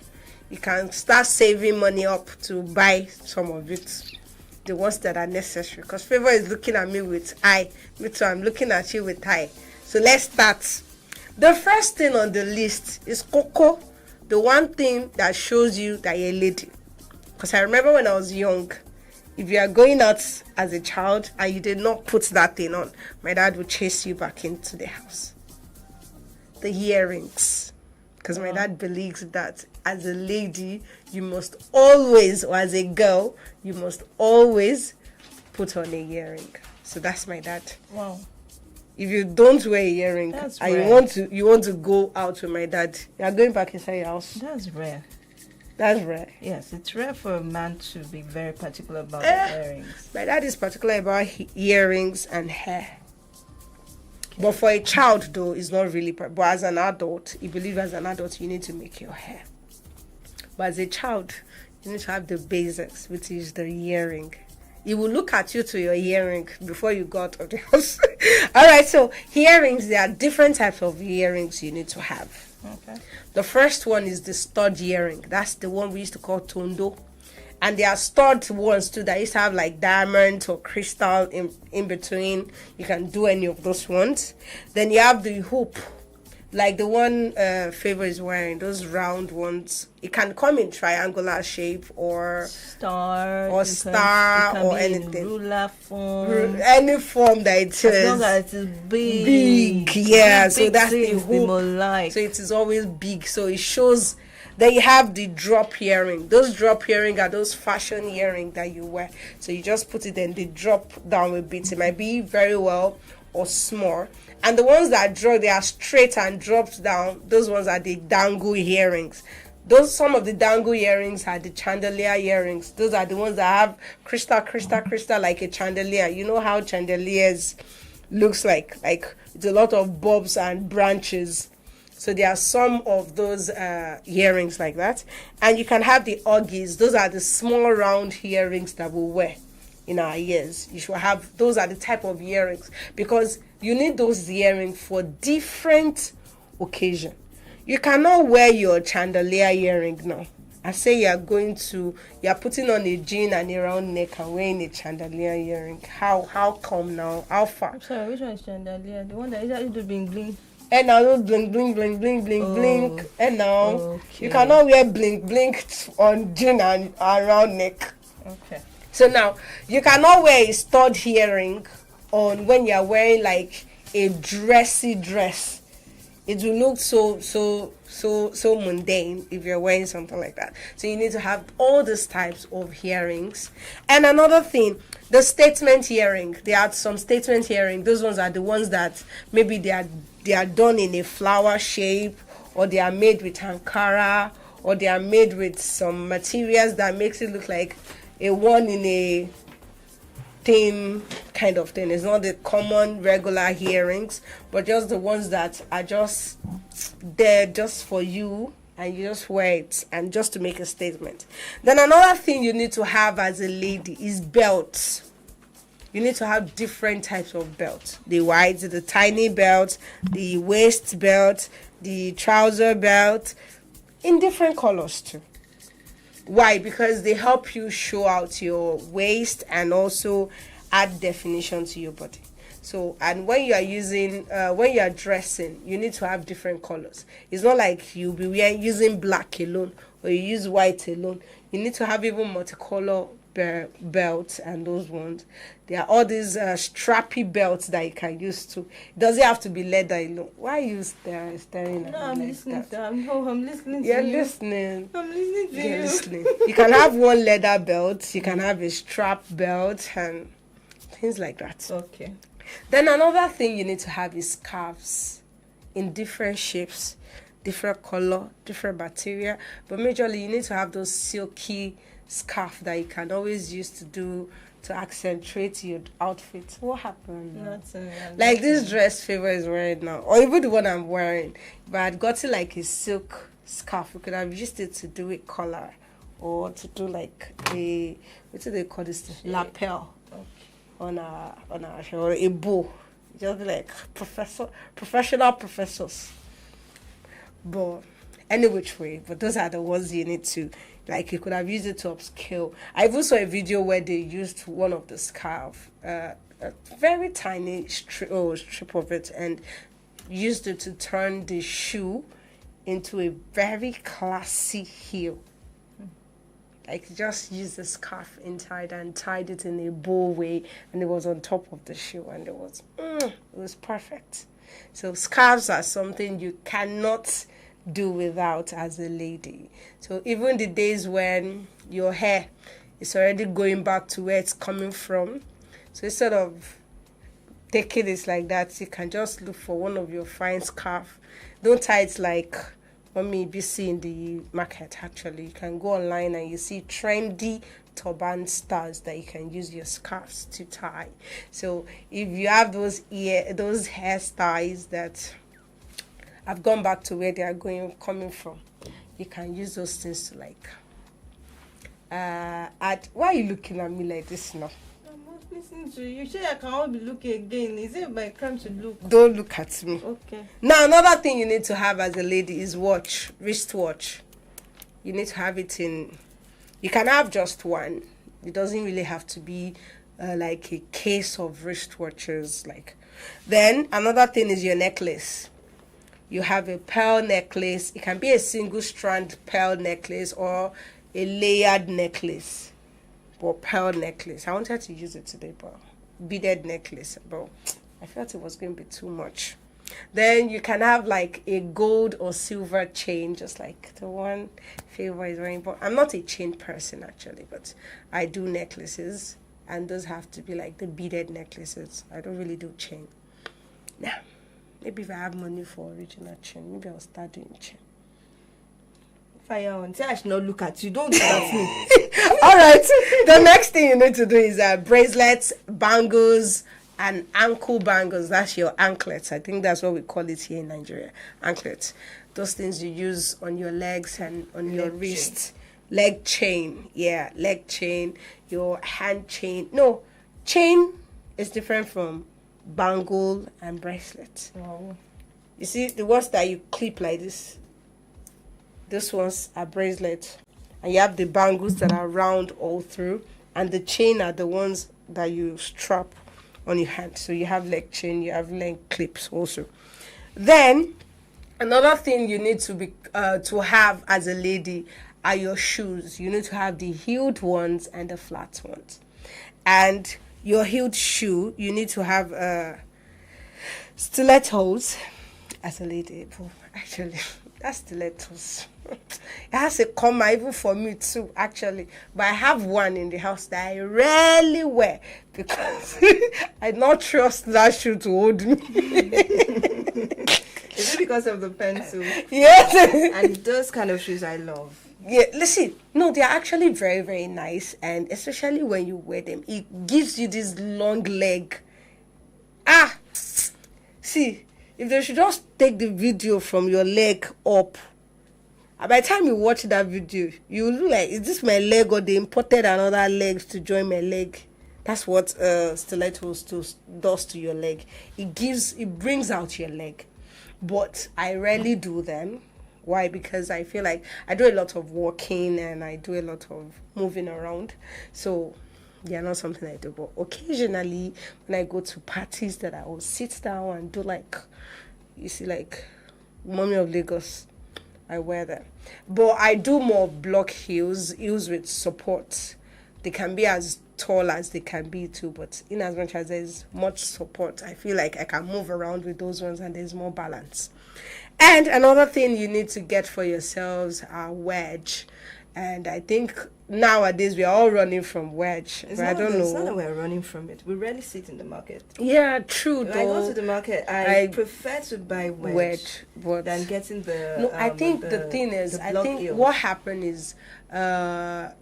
you can start saving money up to buy some of it, the ones that are necessary. Because FEIVA is looking at me with eye. Me too, I'm looking at you with eye. So let's start. The first thing on the list is Coco, the one thing that shows you that you're a lady. Because I remember when I was young, if you are going out as a child and you did not put that thing on, my dad would chase you back into the house. The earrings. Because my dad believes that as a lady, you must always, or as a girl, you must always put on a earring. So that's my dad. Wow. If you don't wear a earring and you want to go out with my dad, you are going back inside your house. That's rare. That's rare. Yes, it's rare for a man to be very particular about the earrings. My dad is particular about earrings and hair. But for a child, though, it's not really. But as an adult, you believe as an adult, you need to make your hair. But as a child, you need to have the basics, which is the earring. He will look at you to your earring before you go out of the house. All right, so earrings, there are different types of earrings you need to have. Okay. The first one is the stud earring. That's the one we used to call tondo. And there are stud ones too that used to have like diamond or crystal in between. You can do any of those ones. Then you have the hoop, like the one FEIVA is wearing, those round ones. It can come in triangular shape or star or anything. Ruler form. Any form that it is. As long as it is big. Yeah. Big so that's the hoop. Like. So it is always big. So it shows. Then you have the drop earring. Those drop earring are those fashion earring that you wear. So you just put it and they drop down a bit. It might be very well or small. And the ones that drop, they are straight and dropped down. Those ones are the dangle earrings. Some of the dangle earrings are the chandelier earrings. Those are the ones that have crystal like a chandelier. You know how chandeliers looks like it's a lot of bulbs and branches. So there are some of those earrings like that. And you can have the oggies. Those are the small round earrings that we wear in our ears. You should have, those are the type of earrings. Because you need those earrings for different occasion. You cannot wear your chandelier earring now. I say you are putting on a jean and a round neck and wearing a chandelier earring. How come now? How far? I'm sorry, which one is chandelier? The one that usually do bling bling. And now those blink. And now you cannot wear blink on jean and around neck. Okay. So now you cannot wear a stud earring on when you are wearing like a dressy dress. It will look so mundane if you're wearing something like that. So you need to have all these types of earrings. And another thing, the statement earring. There are some statement earring. Those ones are the ones that maybe they are done in a flower shape, or they are made with Ankara, or they are made with some materials that makes it look like a one in a thing kind of thing. It's not the common regular earrings, but just the ones that are just there just for you, and you just wear it and just to make a statement. Then another thing you need to have as a lady is belts. You need to have different types of belts. The wide, the tiny belt, the waist belt, the trouser belt, in different colors too. Why? Because they help you show out your waist and also add definition to your body. So, and when you are dressing, you need to have different colors. It's not like you'll be using black alone or you use white alone. You need to have even multicolor belts and those ones. There are all these strappy belts that you can use to. It doesn't have to be leather alone. Why are you staring at No, me I'm like listening. that? I'm listening to You're you. listening. I'm listening to You're you. listening. You can have one leather belt. You can have a strap belt and things like that. Okay. Then another thing you need to have is scarves in different shapes, different color, different material. But majorly, you need to have those silky scarf that you can always use to accentuate your outfit. What happened? Like this dress FEIVA is wearing now, or even the one I'm wearing. If I had gotten like a silk scarf, we could have used it to do a collar or to do like what do they call this thing? Lapel. On our or a bow. Just like professional professors. But any which way, but those are the ones you need to, like, you could have used it to upscale. I even saw a video where they used one of the scarf, a very tiny strip of it, and used it to turn the shoe into a very classy heel. Like, just used the scarf inside and tied it in a bow way, and it was on top of the shoe, and it was perfect. So scarves are something you cannot do without as a lady. So even the days when your hair is already going back to where it's coming from, so instead of taking it like that, you can just look for one of your fine scarf. Don't tie it like me be seeing the market. Actually, you can go online and you see trendy turban styles that you can use your scarves to tie. So if you have those hairstyles that have gone back to where they are coming from, you can use those things to like add. Why are you looking at me like this now? Listening to you. You say I cannot be looking again. Is it my crime to look? Don't look at me. Okay. Now, another thing you need to have as a lady is wristwatch. You need to have it in. You can have just one. It doesn't really have to be like a case of wristwatches. Then another thing is your necklace. You have a pearl necklace. It can be a single strand pearl necklace or a layered necklace. Or pearl necklace. I wanted to use it today, but beaded necklace. But I felt it was going to be too much. Then you can have like a gold or silver chain, just like the one FEIVA is wearing. But I'm not a chain person actually, but I do necklaces, and those have to be like the beaded necklaces. I don't really do chain. Now, maybe if I have money for original chain, maybe I'll start doing chain. Fire on. Say I should not look at you. Don't look at me. All right. The next thing you need to do is bracelets, bangles, and ankle bangles. That's your anklets. I think that's what we call it here in Nigeria. Anklets. Those things you use on your legs and on your wrists. Leg chain. Yeah, leg chain. Your hand chain. No, chain is different from bangle and bracelet. Oh. You see, the ones that you clip like this. These ones are bracelets, and you have the bangles that are round all through, and the chain are the ones that you strap on your hand. So you have leg chain, you have leg clips also. Then another thing you need to have as a lady are your shoes. You need to have the heeled ones and the flat ones. And your heeled shoe, you need to have stilettos as a lady. Actually, that's stilettos. It has a comma even for me too, actually. But I have one in the house that I rarely wear because I don't trust that shoe to hold me. Is it because of the pencil? Yes. And those kind of shoes I love. Yeah, listen, no, they're actually very, very nice. And especially when you wear them, it gives you this long leg. See, if they should just take the video from your leg up, by the time you watch that video, you look like, is this my leg or they imported another leg to join my leg? That's what stilettos does to your leg. It brings out your leg. But I rarely do them. Why? Because I feel like I do a lot of walking and I do a lot of moving around. So they're not something I do. But occasionally when I go to parties that I will sit down and do like, you see, like Mommy of Lagos, I wear them. But I do more block heels with support. they can be as tall as they can be too, but in as much as there's much support, I feel like I can move around with those ones and there's more balance. And another thing you need to get for yourselves are wedge. And I think nowadays we are all running from wedge. I don't know. It's not that we're running from it. We rarely see it in the market. Yeah, true. When I go to the market, I prefer to buy wedge than getting the. No, I think the thing is, I think eels. what happened is, let's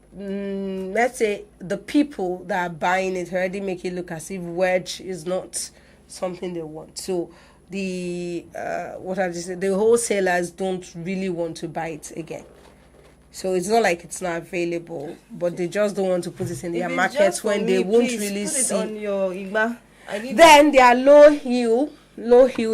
say the people that are buying it already make it look as if wedge is not something they want. So the the wholesalers don't really want to buy it again. So it's not like it's not available, but they just don't want to put it in their markets when they won't really put see. It on your Igba. Then there are low heel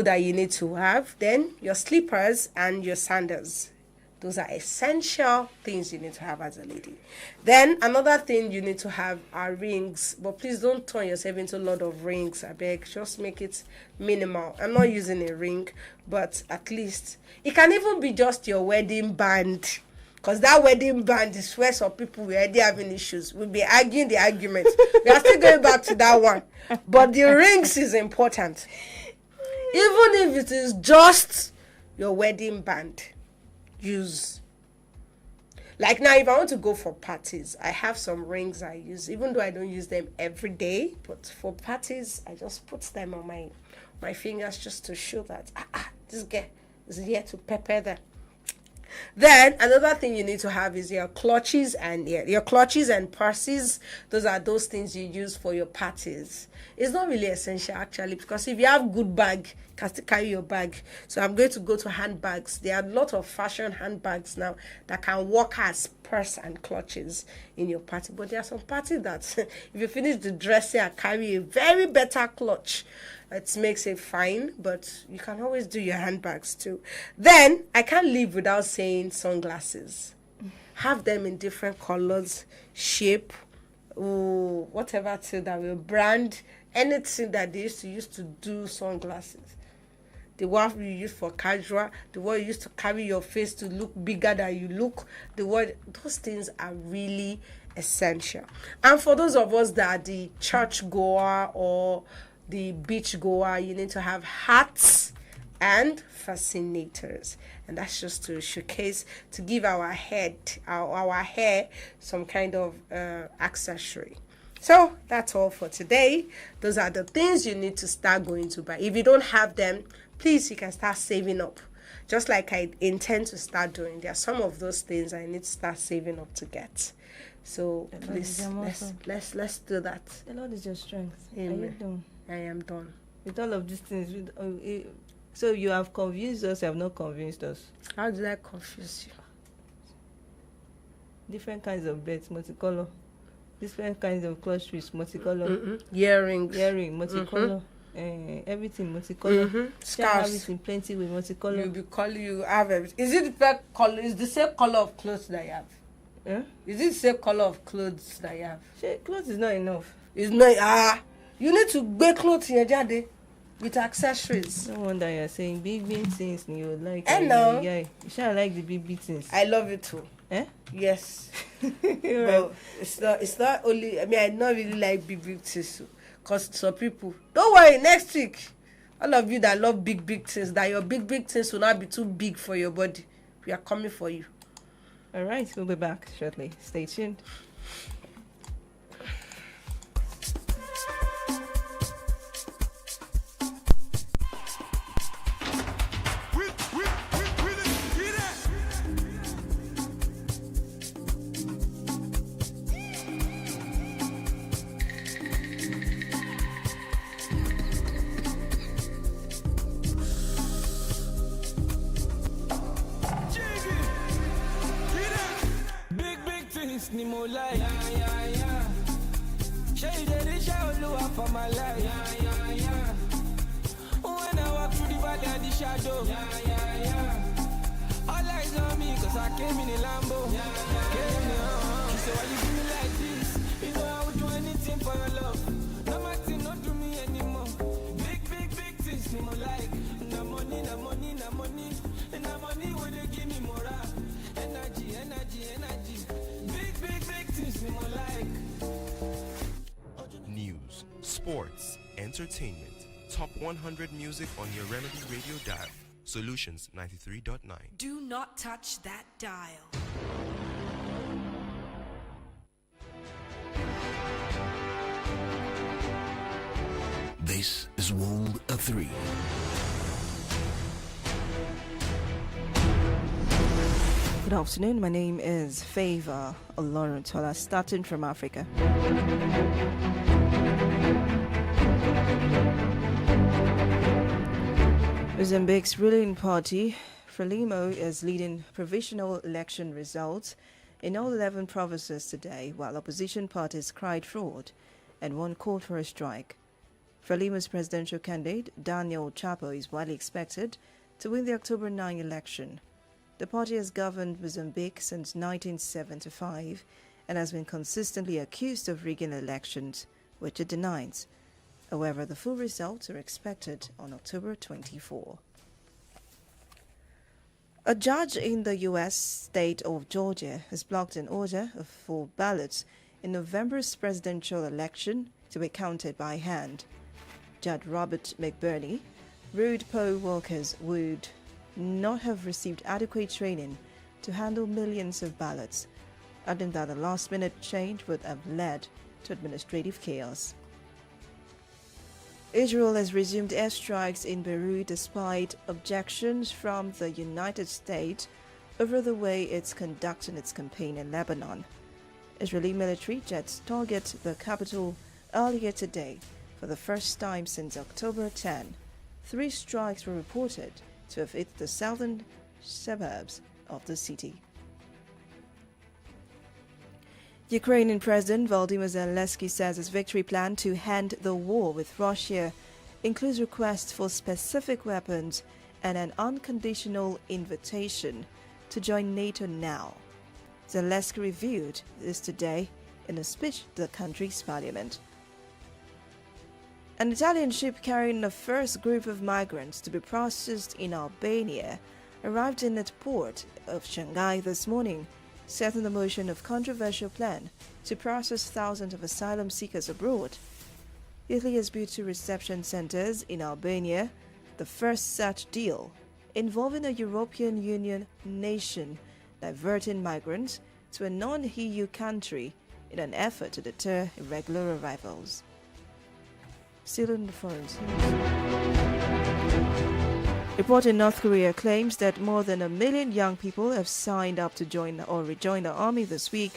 that you need to have. Then your slippers and your sandals. Those are essential things you need to have as a lady. Then another thing you need to have are rings, but please don't turn yourself into a lot of rings. I beg, just make it minimal. I'm not using a ring, but at least it can even be just your wedding band. Because that wedding band is where some people were already having issues. We'll be arguing the argument. We are still going back to that one. But the rings is important. Even if it is just your wedding band, use. Like now, if I want to go for parties, I have some rings I use, even though I don't use them every day. But for parties, I just put them on my fingers just to show that this girl is here to pepper them. Then another thing you need to have is your clutches and purses. Those are those things you use for your parties. It's not really essential actually, because if you have good bag, you can still carry your bag. So I'm going to go to handbags. There are a lot of fashion handbags now that can work as purse and clutches in your party. But there are some parties that if you finish the dressing and carry a very better clutch, it makes it fine, but you can always do your handbags too. Then I can't live without saying sunglasses. Have them in different colors, shape, whatever till that will brand, anything that they used to use to do sunglasses. The one you use for casual, the one you use to carry your face to look bigger than you look, those things are really essential. And for those of us that are the church goer or the beach goer, you need to have hats and fascinators, and that's just to showcase, to give our hair some kind of accessory. So that's all for today. Those are the things you need to start going to buy. If you don't have them, please, you can start saving up, just like I intend to start doing. There are some of those things I need to start saving up to get. So please, let's do that. The Lord is your strength. Amen. Are you done? I am done. With all of these things, so you have convinced us, you have not convinced us. How did I confuse you? Different kinds of beds, multicolor. Different kinds of clutches, multicolor. Earrings. Earring, multicolor. Everything multicolor. Scarves. Have it in plenty with multicolor. You have everything. Is it the color? Is the same color of clothes that you have? Yeah? Is it the same color of clothes that you have? Clothes is not enough. It's not. You need to wear clothes in your jade with accessories. No wonder you're saying big things you like. No. Yeah, you shall like the big things. I love it too. Eh? Yes. But it's not only. I mean, I don't really like big things. Because some people, don't worry, next week, all of you that love big things, that your big things will not be too big for your body, we are coming for you. All right, we'll be back shortly. Stay tuned. Ni mo like, yeah. Shade the shadow for my life, yeah. When I walk through the valley of the shadow, yeah. All eyes on me, cause I came in a Lambo, Came in, so why you do me like this? You know I would do anything for your love. No matter, not do me anymore. Big things, ni mo like. No money. And the money will they give me morale. Energy. Big things, ni mo like. sports, entertainment, top 100 music on your Remedy radio dial. Solutions 93.9. Do not touch that dial. This is World of 3. Good afternoon, my name is FEIVA Tola, starting from Africa. Mozambique's ruling party, Frelimo, is leading provisional election results in all 11 provinces today, while opposition parties cried fraud and one called for a strike. Frelimo's presidential candidate, Daniel Chapo, is widely expected to win the October 9 election. The party has governed Mozambique since 1975 and has been consistently accused of rigging elections, which it denies. However, the full results are expected on October 24. A judge in the U.S. state of Georgia has blocked an order for ballots in November's presidential election to be counted by hand. Judge Robert McBurney ruled poll workers would not have received adequate training to handle millions of ballots, adding that a last-minute change would have led to administrative chaos. Israel has resumed airstrikes in Beirut despite objections from the United States over the way it's conducting its campaign in Lebanon. Israeli military jets target the capital earlier today for the first time since October 10. 3 strikes were reported to have hit the southern suburbs of the city. Ukrainian President Volodymyr Zelensky says his victory plan to end the war with Russia includes requests for specific weapons and an unconditional invitation to join NATO now. Zelensky revealed this today in a speech to the country's parliament. An Italian ship carrying the first group of migrants to be processed in Albania arrived in the port of Shanghai this morning, setting the motion of controversial plan to process thousands of asylum seekers abroad. Italy has built 2 reception centers in Albania, the first such deal involving a European Union nation diverting migrants to a non-EU country in an effort to deter irregular arrivals. Still in the foreign news. Report in North Korea claims that more than 1 million young people have signed up to join or rejoin the army this week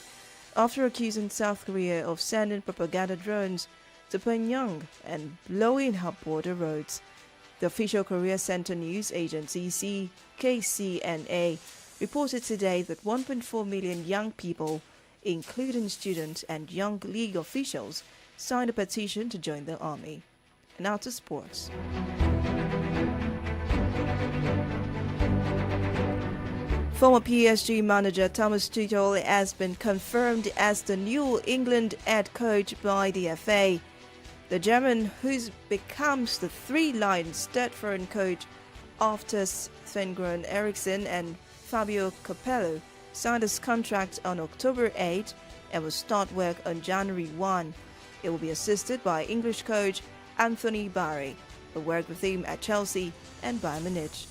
after accusing South Korea of sending propaganda drones to Pyongyang and blowing up border roads. The official Korea Center news agency KCNA reported today that 1.4 million young people, including students and young league officials, signed a petition to join the army. Now to sports. Former PSG manager Thomas Tuchel has been confirmed as the new England head coach by the FA. The German, who becomes the 3 Lions' third foreign coach after Sven-Göran Eriksson and Fabio Capello, signed his contract on October 8 and will start work on January 1. It will be assisted by English coach Anthony Barry, who worked with him at Chelsea and Bayern Munich.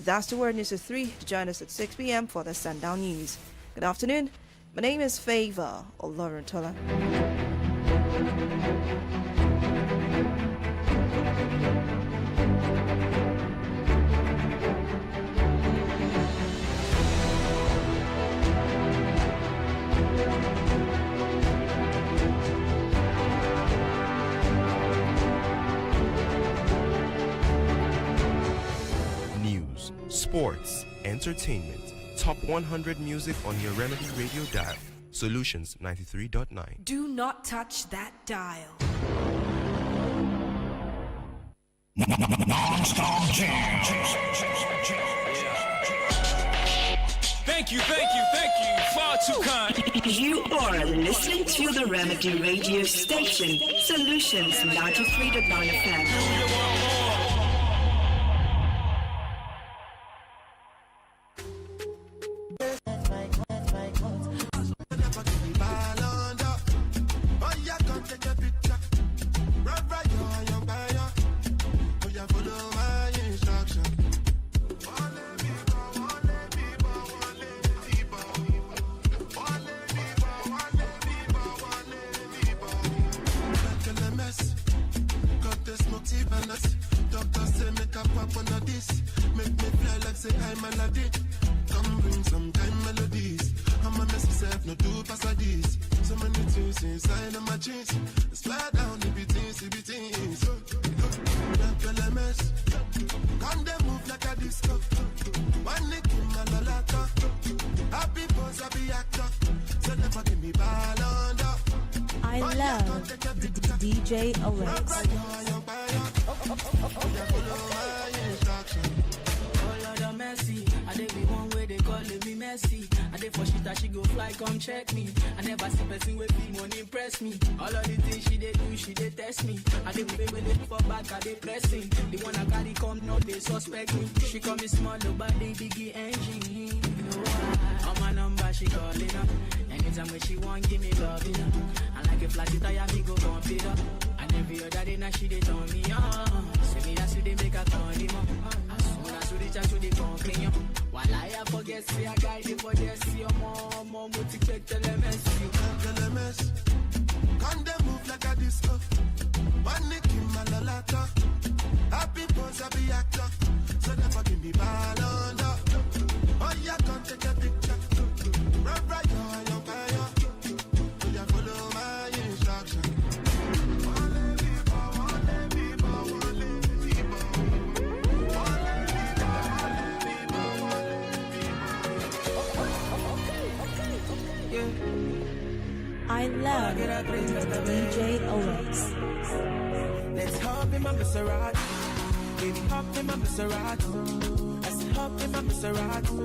That's the World News at 3. Join us at 6 p.m. for the Sundown News. Good afternoon. My name is FEIVA Tola. Sports, entertainment, top 100 music on your Remedy radio dial. Solutions 93.9. Do not touch that dial. Non-stop jam. Thank you, far too kind. You are listening to the Remedy radio station, Solutions 93.9 FM. Take a picture. Run No do pass like this. So many things inside of my jeans. Slide down, it be things. LMS. Come they move like a disco. One nick in my lalata. Happy boss, happy actor. So never give me ball under. I love DJ Alex. Mercy, I dey be one way they call me messy. I dey for shit that she go fly, come check me. I never see person with big money impress me. All of the things she dey do, she dey test me. I dey pay when they for back, I dey pressing. The one I carry come, no they suspect me. She call me small, but they biggie engine. You know why? On my number, she calling up. Anytime when she want, give me love, you know. I like a flat tire, me go pump it up. And every other day now she dey turn me on. Say me as you dey make her turn him up. To reach out to the company, while I forget, see I guide you for this, see your mom, motivate LMS. Can they move like a disco? One nick in my lalata. Happy boss, happy actor. So never give me ball under. Oh, yeah, come take a picture. Right, your fire. Oh, yeah, follow my instruction. I love DJ Alex. Let's hop in my Maserati. Baby, hop in my Maserati. I said hop in my Maserati.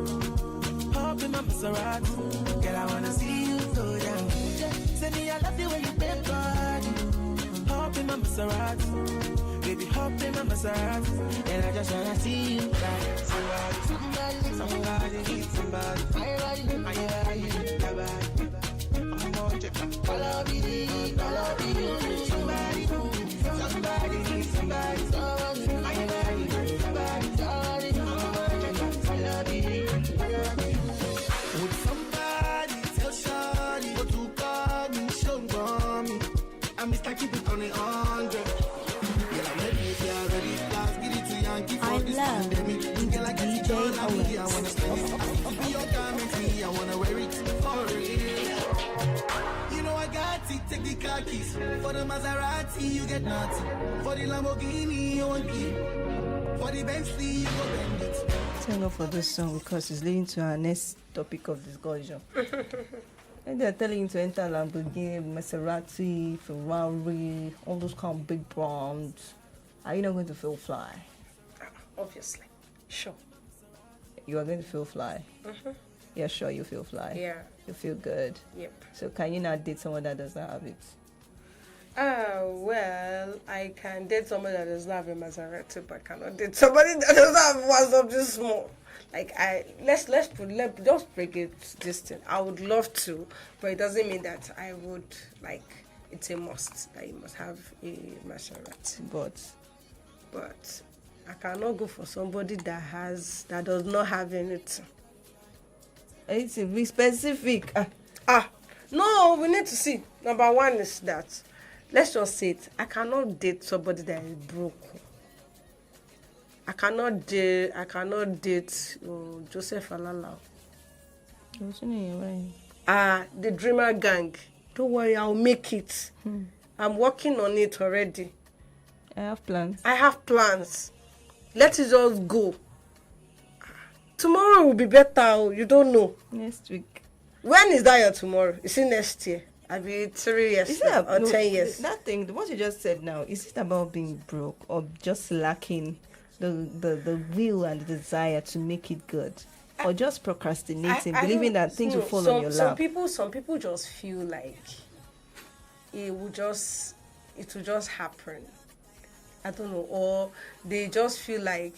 Hop in my Maserati. Girl, I wanna see you go down. Say me, I love the way you bend body. Hop in my Maserati. Baby, hop in my Maserati. And I just wanna see you ride. Somebody, somebody, somebody. Follow me, somebody, somebody, somebody, somebody, would somebody tell Shawty what to call me, show me, I'm Mr. Keep it on the 100. Yeah, I'm ready, if you're ready, guys, get it to Yankee for this pandemic. Girl, I get it done, I wanna spend it. I'll be your garment, me, I wanna wear it for real. Take the car keys. For the Maserati, you get nothing. For the Lamborghini, you won't give. For the Bentley, you go bend it. Thank God for this song because it's leading to our next topic of discussion. And they're telling you to enter Lamborghini, Maserati, Ferrari, all those kind of big brands. Are you not going to feel fly? Obviously. Sure. You are going to feel fly? Mm-hmm. Yeah, sure, you feel fly. Yeah. You feel good. Yep. So can you not date someone that doesn't have it? Well, I can date someone that doesn't have a Maserati, but I cannot date somebody that doesn't have one something small. Like let's just break it this thing. I would love to, but it doesn't mean that I would like. It's a must that you must have a Maserati. But I cannot go for somebody that does not have anything. It's be specific. No, we need to see. Number one is that, let's just say it. I cannot date somebody that is broke. I cannot date Joseph Alala. The Dreamer Gang. Don't worry, I'll make it. I'm working on it already. I have plans. Let it just go. Tomorrow will be better. You don't know. Next week. When is that your tomorrow? Is it next year? I'll be 3 years or 10 years. That thing, what you just said now, is it about being broke or just lacking the will and the desire to make it good? Or just procrastinating, believing that things will fall on your lap? Some people just feel like it will just happen. I don't know. Or they just feel like,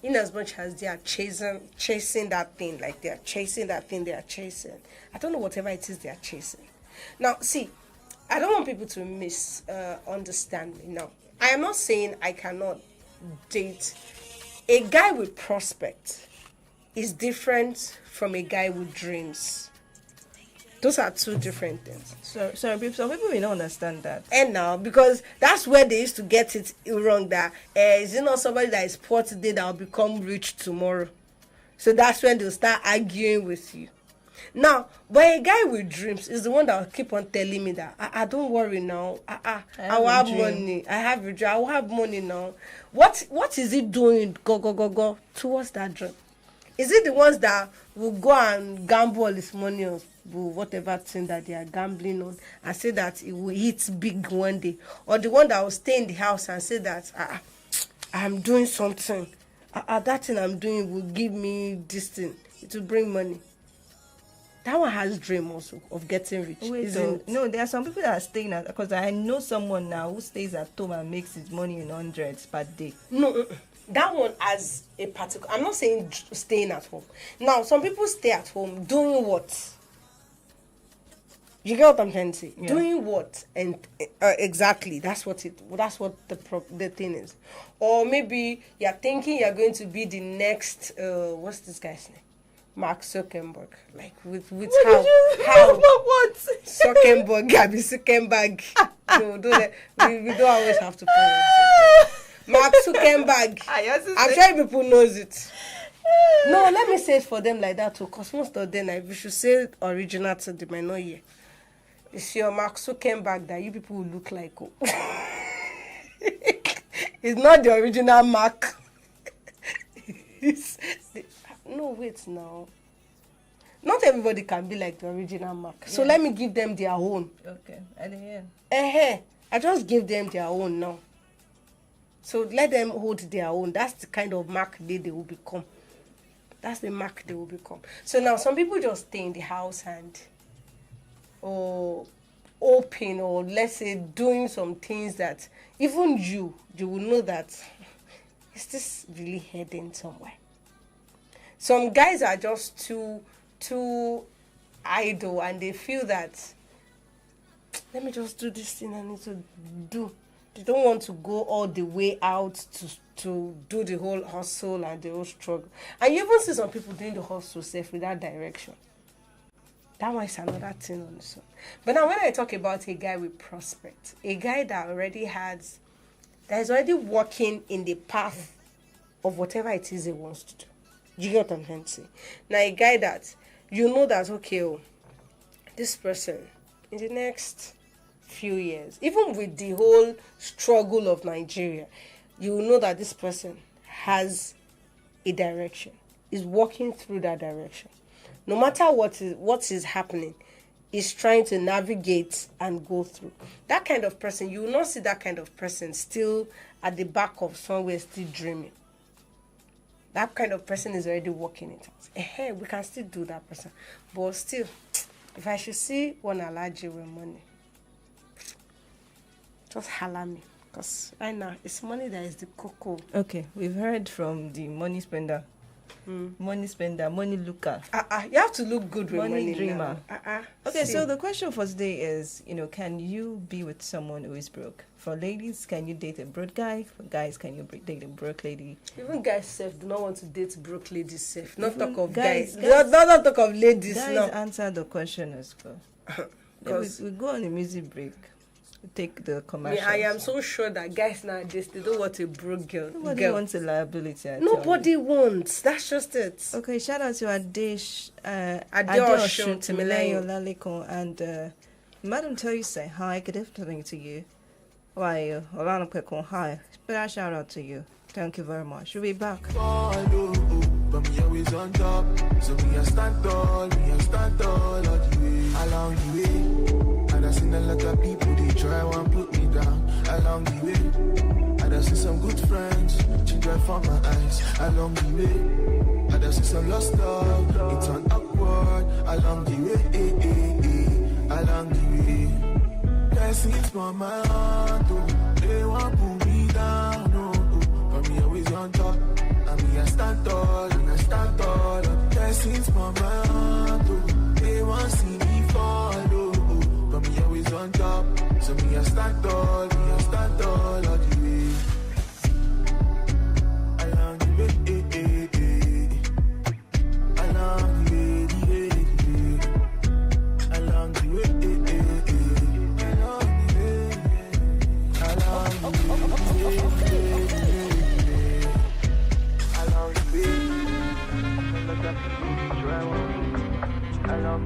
in as much as they are chasing that thing, like they are chasing that thing they are chasing. I don't know, whatever it is they are chasing. Now, see, I don't want people to misunderstand me. Now, I am not saying I cannot date. A guy with prospect is different from a guy with dreams. Those are two different things. So some people may not understand that. And now, because that's where they used to get it wrong, that is it not somebody that is poor today that will become rich tomorrow? So that's when they'll start arguing with you. Now, but a guy with dreams is the one that will keep on telling me that I don't worry now. I will have money. I have a dream. I will have money now. What is it doing? Go towards that dream. Is it the ones that will go and gamble all this money on whatever thing that they are gambling on and say that it will hit big one day, or the one that will stay in the house and say that I'm doing something, that thing I'm doing will give me this thing, it will bring money? That one has dream also of getting rich. No, there are some people that are staying at, because I know someone now who stays at home and makes his money in hundreds per day. No, that one as a particular. I'm not saying staying at home. Now, some people stay at home doing what? You get what I'm trying to say? Yeah. Doing what? And exactly, that's what the thing is. Or maybe you're thinking you're going to be the next. What's this guy's name? Mark Zuckerberg. Like with how what? Zuckerberg, Gabby Zuckerberg. No, we don't always have to pay. Mark Zuckerberg. I'm sure people knows it. No, let me say it for them like that too, because most of them, if you should say it original to them, I know you. It's your Mark Zuckerberg that you people will look like. Oh. It's not the original Mark. No, wait now. Not everybody can be like the original Mark. So let me give them their own. Okay, at the end. I just give them their own now. So let them hold their own. That's the kind of Mark they will become. That's the Mark they will become. So now some people just stay in the house and open, or let's say doing some things that even you will know that, is this really heading somewhere? Some guys are just too idle and they feel that, let me just do this thing I need to do. They don't want to go all the way out to do the whole hustle and the whole struggle. And you even see some people doing the hustle safe without direction. That one is another thing on its own. But now when I talk about a guy with prospect, a guy that is already walking in the path of whatever it is he wants to do. You get what I'm trying to say? Now a guy that you know that, okay, this person in the next few years, even with the whole struggle of Nigeria, you know that this person has a direction, is walking through that direction. No matter what is happening, is trying to navigate and go through. That kind of person, you will not see that kind of person still at the back of somewhere still dreaming. That kind of person is already working it out. Hey, we can still do that person. But still, if I should see one allergy with money, just holler me. Because right now, it's money that is the cocoa. Okay, we've heard from the money spender. Money spender, money looker. You have to look good with money dreamer. Okay, so the question for today is, can you be with someone who is broke? For ladies, can you date a broke guy? For guys, can you date a broke lady? Even guys safe do not want to date broke ladies safe. Not talk of guys. Not talk of ladies. Guys, no. Answer the question as well. We go on a music break. Take the commercials. I am so sure that guys nowadays, they don't want a broke girl. Nobody wants a liability. Nobody wants. That's just it. Okay, shout out to Adeoshun Timileyo Lalekon, and Madam tell you say hi, good afternoon to you. Why you? Olana Pekon, hi. Special shout out to you. Thank you very much. We'll be back. But me always on top. So me I stand tall all the way. Along the way, and I seen a lot of people, they try and put me down. Along the way, and I see some good friends, she drive from my eyes. Along the way, and I see some lost love, it's on upward. Along the way, along the way. Blessings from my heart, oh, they want put me down, oh. But me always on top, and me I stand tall, and I stand tall. Blessings from my heart, oh, they want see me fall, oh. But me always on top, so me I stand tall all the way. Along the way, along the way, along the way, along the way.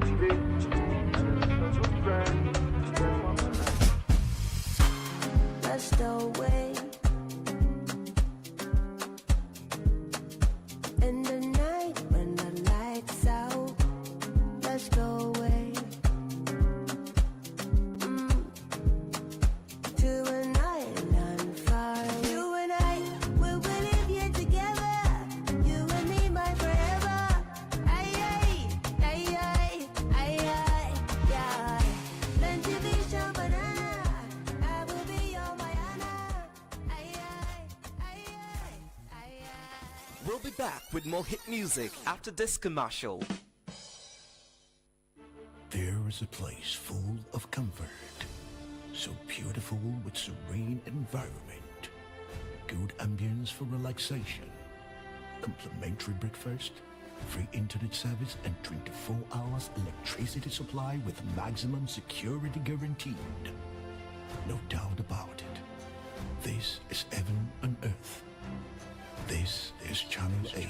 We'll be back with more hit music after this commercial. There is a place full of comfort, so beautiful with serene environment, good ambience for relaxation, complimentary breakfast, free internet service, and 24 hours electricity supply with maximum security guaranteed. No doubt about it. This is heaven on earth. This is Channel 8.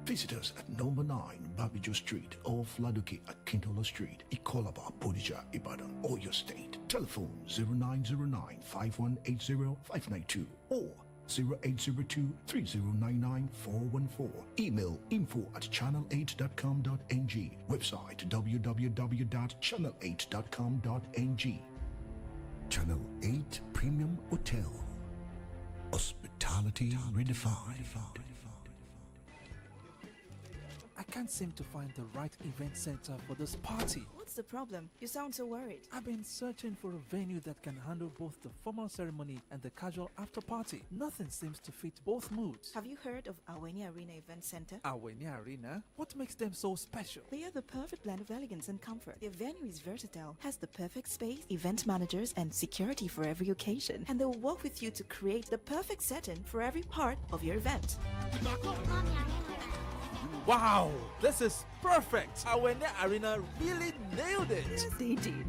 Visit us at number 9 Babijo Street off Laduki at Kintola Street, Ikolaba, Bodija, Ibadan, Oyo State. Telephone 0909 5180 592 or 0802 414. Email info@channel8.com.ng. Website www.channel8.com.ng. Channel 8 Premium Hotel. Hospitality redefined. I can't seem to find the right event center for this party. What's the problem? You sound so worried. I've been searching for a venue that can handle both the formal ceremony and the casual after party. Nothing seems to fit both moods. Have you heard of Aweni Arena Event Center? Aweni Arena? What makes them so special? They are the perfect blend of elegance and comfort. Their venue is versatile, has the perfect space, event managers, and security for every occasion. And they will work with you to create the perfect setting for every part of your event. Wow, this is perfect. Awene Arena really nailed it. Yes, they did.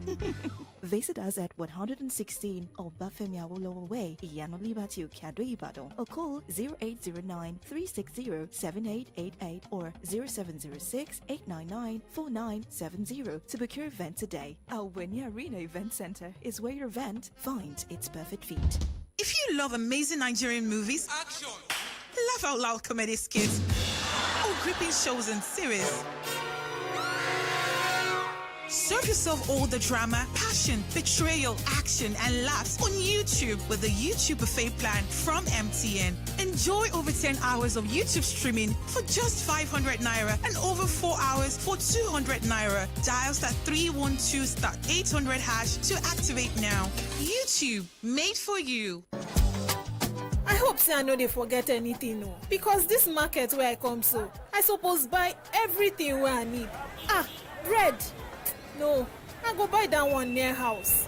Visit us at 116 Obafemi Awolowo Way, Iyano Liberty, Okado, Ibadan, or call 0809 360 7888 or 0706 899 4970 to book your event today. Awene Arena Event Center is where your event finds its perfect fit. If you love amazing Nigerian movies, action, laugh out loud comedy skits, or gripping shows and series, serve yourself all the drama, passion, betrayal, action, and laughs on YouTube with the YouTube buffet plan from MTN. Enjoy over 10 hours of YouTube streaming for just 500 naira and over 4 hours for 200 naira. Dial *312*800# to activate now. YouTube, made for you. I hope say I no dey forget anything no, because this market where I come so, I suppose buy everything where I need. Bread. No, I go buy that one near house.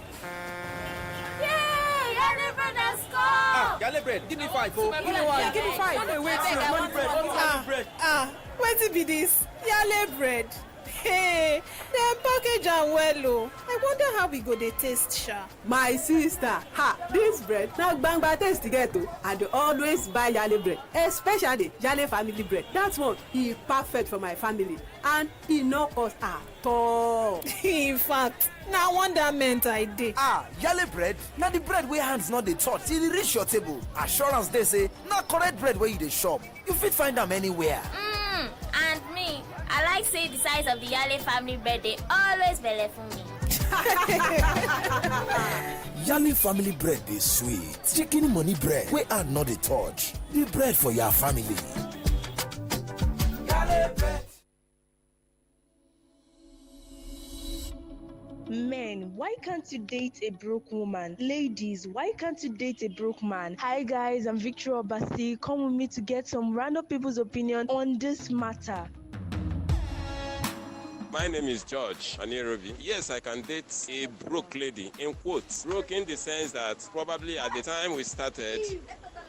Yay! Yale bread has come! Yale bread, give me 5. Give me 5. Hey, wait, money bread. What be this? Yale bread. Hey, dem package am well oh. I wonder how we go dey taste sha. My sister, this bread na gbangba taste get oh. I dey always buy Yale bread, especially Yale family bread. That one e perfect for my family and e no cost at all. In fact, na wonderment I dey. Yale bread na the bread wey hands no dey touch till e reach your table. Assurance dey say na correct bread wey you dey shop. You fit find am anywhere. And me, I like say the size of the Yale family bread they always belle for me. Yale family bread is sweet. Chicken money bread wey hand no dey touch. The bread for your family. Yale bread. Men, why can't you date a broke woman? Ladies, why can't you date a broke man? Hi guys, I'm Victor Obasi. Come with me to get some random people's opinion on this matter. My name is George Anirobi. Yes, I can date a broke lady, in quotes. Broke in the sense that probably at the time we started,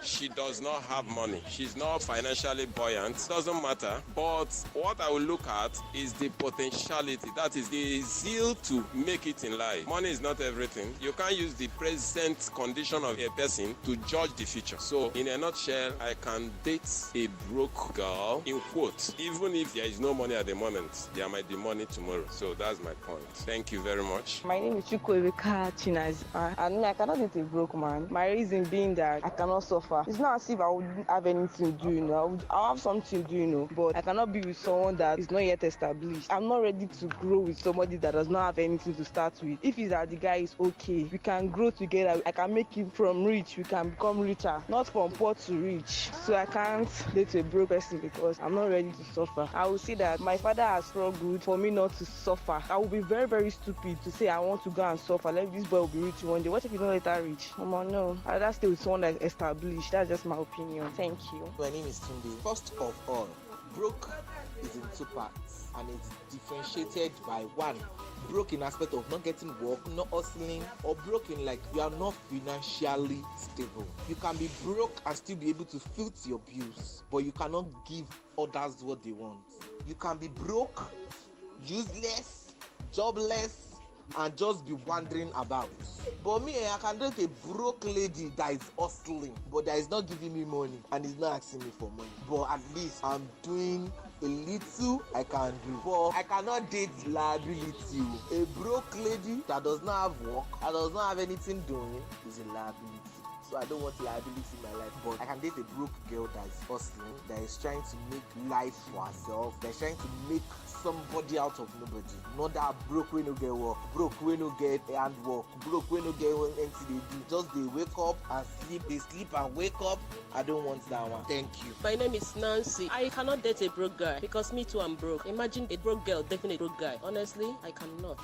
she does not have money. She's not financially buoyant. Doesn't matter. But what I will look at is the potentiality. That is the zeal to make it in life. Money is not everything. You can't use the present condition of a person to judge the future. So in a nutshell, I can date a broke girl, in quotes. Even if there is no money at the moment, there might be money tomorrow. So that's my point. Thank you very much. My name is Chukwuemeka Chinazima, and I cannot date a broke man. My reason being that I cannot suffer. It's not as if I wouldn't have anything to do, you know. I'll have something to do, you know, but I cannot be with someone that is not yet established. I'm not ready to grow with somebody that does not have anything to start with. If it's that the guy is okay, we can grow together. I can make him from rich, we can become richer, not from poor to rich. So I can't date a broke person because I'm not ready to suffer. I will say that my father has struggled for me not to suffer. I will be very, very stupid to say I want to go and suffer. Let this boy will be rich one day. What if he's not later rich? No. I'd rather stay with someone that is established. rubbish. That's just my opinion. Thank you. My name is Tunde. First of all, broke is in two parts, and it's differentiated by one, broke in aspect of not getting work, not hustling, or broken like you are not financially stable. You can be broke and still be able to foot your bills, but you cannot give others what they want. You can be broke, useless, jobless, and just be wandering about. But me, I can date a broke lady that is hustling, but that is not giving me money and is not asking me for money. But at least I'm doing a little I can do. But I cannot date liability. A broke lady that does not have work, that does not have anything doing, is a liability. So I don't want liability in my life, but I can date a broke girl that is hustling, that is trying to make life for herself, that is trying to make somebody out of nobody. Not that broke when no get work, broke when no get hand work, broke when no get anything they do. Just they wake up and sleep, they sleep and wake up. I don't want that one. Thank you. My name is Nancy. I cannot date a broke guy because me too I'm broke. Imagine a broke girl dating a broke guy. Honestly, I cannot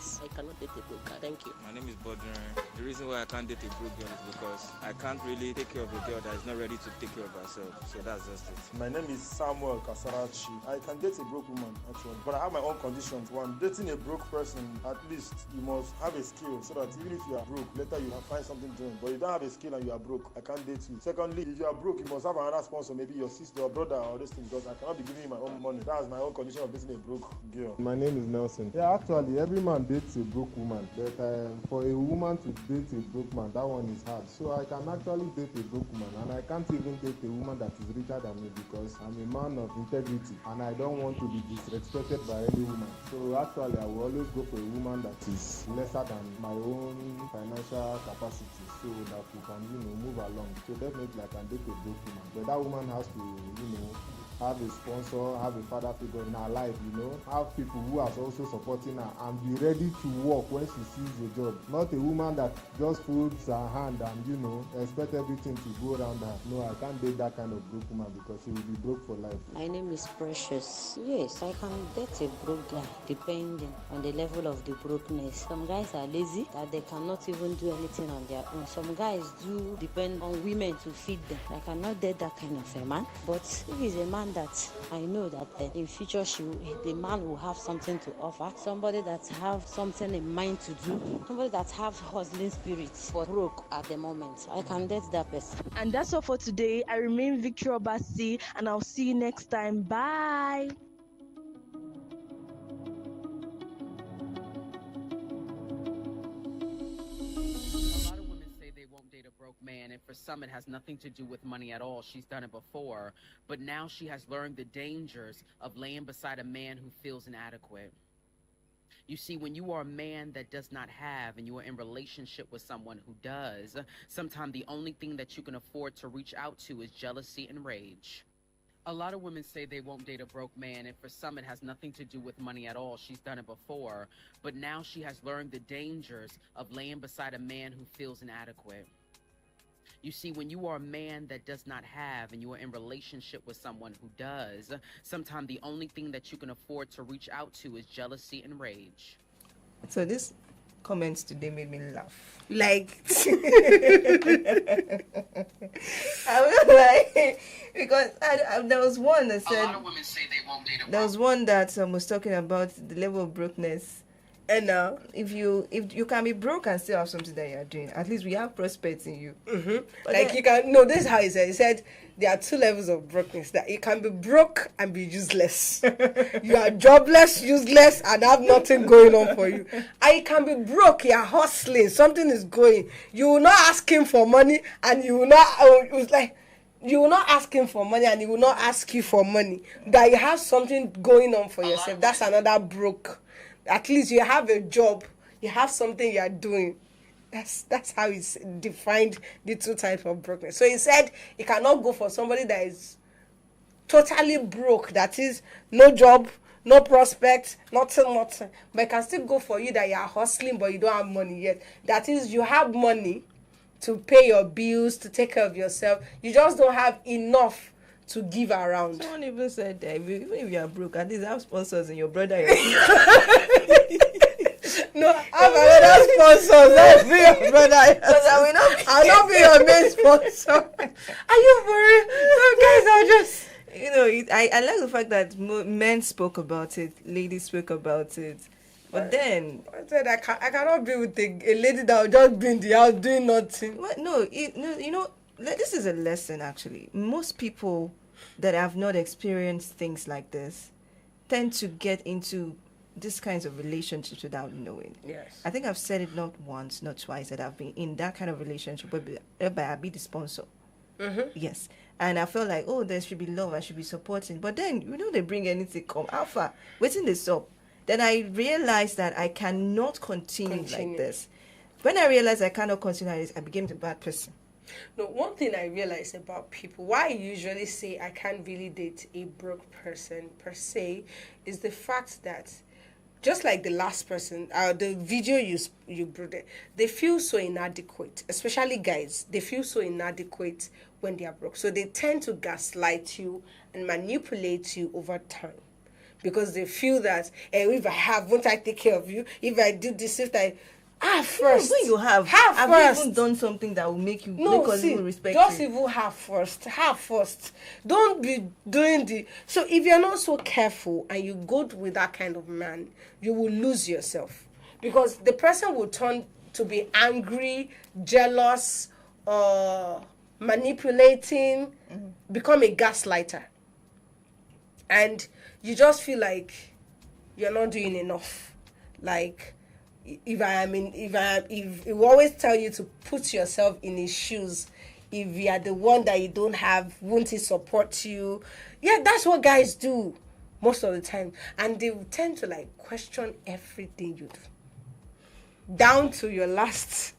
date a broke guy. Thank you. My name is Bodrin. The reason why I can't date a broke girl is because I can't really take care of a girl that is not ready to take care of herself. So that's just it. My name is Samuel Kasarachi. I can date a broke woman actually, but I have my own conditions. One, dating a broke person, at least you must have a skill so that even if you are broke, later you find something doing. But you don't have a skill and you are broke, I can't date you. Secondly, if you are broke, you must have another sponsor, maybe your sister or brother or this thing, because I cannot be giving you my own money. That's my own condition of dating a broke girl. My name is Nelson. Yeah, actually, every man dates a broke woman, but for a woman to date a broke man, that one is hard. So I can actually date a broke woman, and I can't even date a woman that is richer than me because I'm a man of integrity and I don't want to be disrespected by any woman. So actually, I will always go for a woman that is lesser than my own financial capacity, so that we can, move along. So definitely I can date a broke woman, but that woman has to, have a sponsor, have a father figure in her life, have people who are also supporting her and be ready to work when she sees a job. Not a woman that just folds her hand and, expect everything to go around her. No, I can't date that kind of broke woman because she will be broke for life. My name is Precious. Yes, I can date a broke guy depending on the level of the brokenness. Some guys are lazy that they cannot even do anything on their own. Some guys do depend on women to feed them. I cannot date that kind of a man. But if he's a man that I know that in future the man will have something to offer, somebody that have something in mind to do, somebody that have hustling spirits but broke at the moment, I can date that person. And that's all for today. I remain Victor Obasi, and I'll see you next time. Bye. Man, and for some it has nothing to do with money at all. She's done it before, but now she has learned the dangers of laying beside a man who feels inadequate. You see, when you are a man that does not have and you are in relationship with someone who does, sometimes the only thing that you can afford to reach out to is jealousy and rage. A lot of women say they won't date a broke man, and for some it has nothing to do with money at all. She's done it before, but now she has learned the dangers of laying beside a man who feels inadequate. You see, when you are a man that does not have and you are in relationship with someone who does, sometimes the only thing that you can afford to reach out to is jealousy and rage. So this comments today made me laugh. Like, I was like, because there was one that said, a lot of women say they won't date a there was one that was talking about the level of brokenness. And now, if you can be broke and still have something that you are doing, at least we have prospects in you. Mm-hmm. Like you can. No, this is how he said. He said there are two levels of brokenness. That you can be broke and be useless. You are jobless, useless, and have nothing going on for you. And you can be broke. You are hustling. Something is going. You will not ask him for money, and you will not. It was like. You will not ask him for money, and he will not ask you for money. That you have something going on for yourself. That's another broke. At least you have a job, you have something you are doing. That's how he's defined the two types of brokenness. So he said he cannot go for somebody that is totally broke, that is no job, no prospect, nothing. But he can still go for you that you are hustling but you don't have money yet. That is, you have money to pay your bills, to take care of yourself. You just don't have enough to give around. Someone even said that even if you are broke, at least have sponsors in your brother. No, I have another sponsor. Let's be your brother. Because I'll not be your main sponsor. Are you worried? Some guys are just. I like the fact that men spoke about it, ladies spoke about it. But then I said I cannot be with a lady that will just be in the house doing nothing. What? No, this is a lesson actually. Most people that have not experienced things like this tend to get into these kinds of relationships without knowing. Yes. I think I've said it not once, not twice, that I've been in that kind of relationship whereby I be the sponsor. Mm-hmm. Yes. And I felt like, oh, there should be love, I should be supporting. But then, they bring anything come alpha, waiting this up. Then I realized that I cannot continue like this. When I realized I cannot continue like this, I became the bad person. No, one thing I realized about people, why I usually say I can't really date a broke person per se, is the fact that just like the last person, the video you brought, they feel so inadequate, especially guys. They feel so inadequate when they are broke. So they tend to gaslight you and manipulate you over time. Because they feel that, if I have, won't I take care of you? If I do this, if I... first. When you have first. Even done something that will make us even respect just you. even have first. Don't be doing so if you're not so careful and you go with that kind of man, you will lose yourself, because the person will turn to be angry, jealous, manipulating, become a gaslighter, and you just feel like you're not doing enough. Like, if we always tell you to put yourself in his shoes, if you are the one that you don't have, won't he support you? Yeah, that's what guys do most of the time, and they tend to question everything you do, down to your last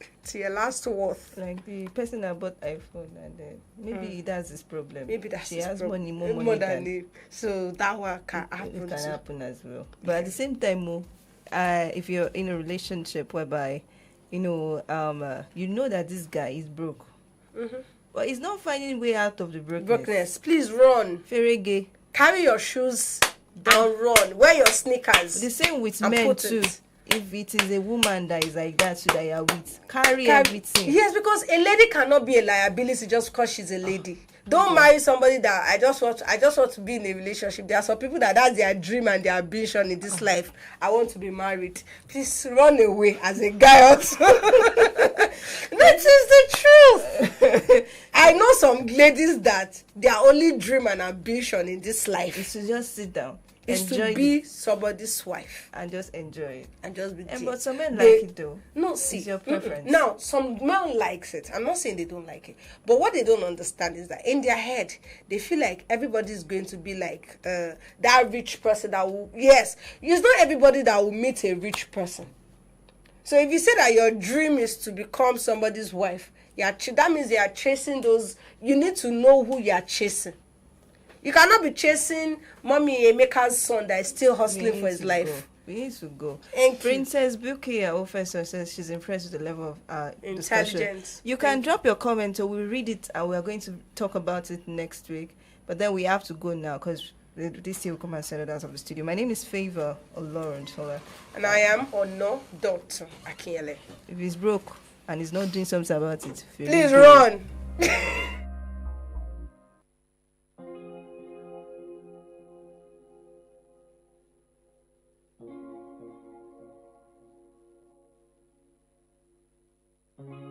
worth. Like the person that bought iPhone, and maybe that's his problem. Maybe that's she his has problem. more than him. So that one can happen. It can happen as well. But at the same time, if you're in a relationship whereby, you know that this guy is broke, but he's not finding way out of the brokenness. Please run. Ferege. Carry your shoes down, run. Wear your sneakers. The same with men too. If it is a woman that is like that, so that you are with, carry everything. Yes, because a lady cannot be a liability just because she's a lady. Don't marry somebody that I just want to be in a relationship. There are some people that's their dream and their ambition in this life. I want to be married. Please run away as a guy also. That is the truth. I know some ladies that their only dream and ambition in this life is to just sit down. Is to be somebody's wife and just enjoy it and just be there. But some men like it though. No, see, it's your preference. Now some men likes it. I'm not saying they don't like it, but what they don't understand is that in their head they feel like everybody's going to be like that rich person that will. Yes, it's not everybody that will meet a rich person. So if you say that your dream is to become somebody's wife, that means you are chasing those. You need to know who you are chasing. You cannot be chasing Mommy Emeka's son that is still hustling for his life. We need to go. Princess Bukia Officer says she's impressed with the level of intelligence. Discussion. You can drop your comment, so we'll read it and we're going to talk about it next week. But then we have to go now because this year will come and send us out of the studio. My name is FEIVA Olorontola. And I am DOTUN Akinyele. If he's broke and he's not doing something about it, please run. Mm-hmm.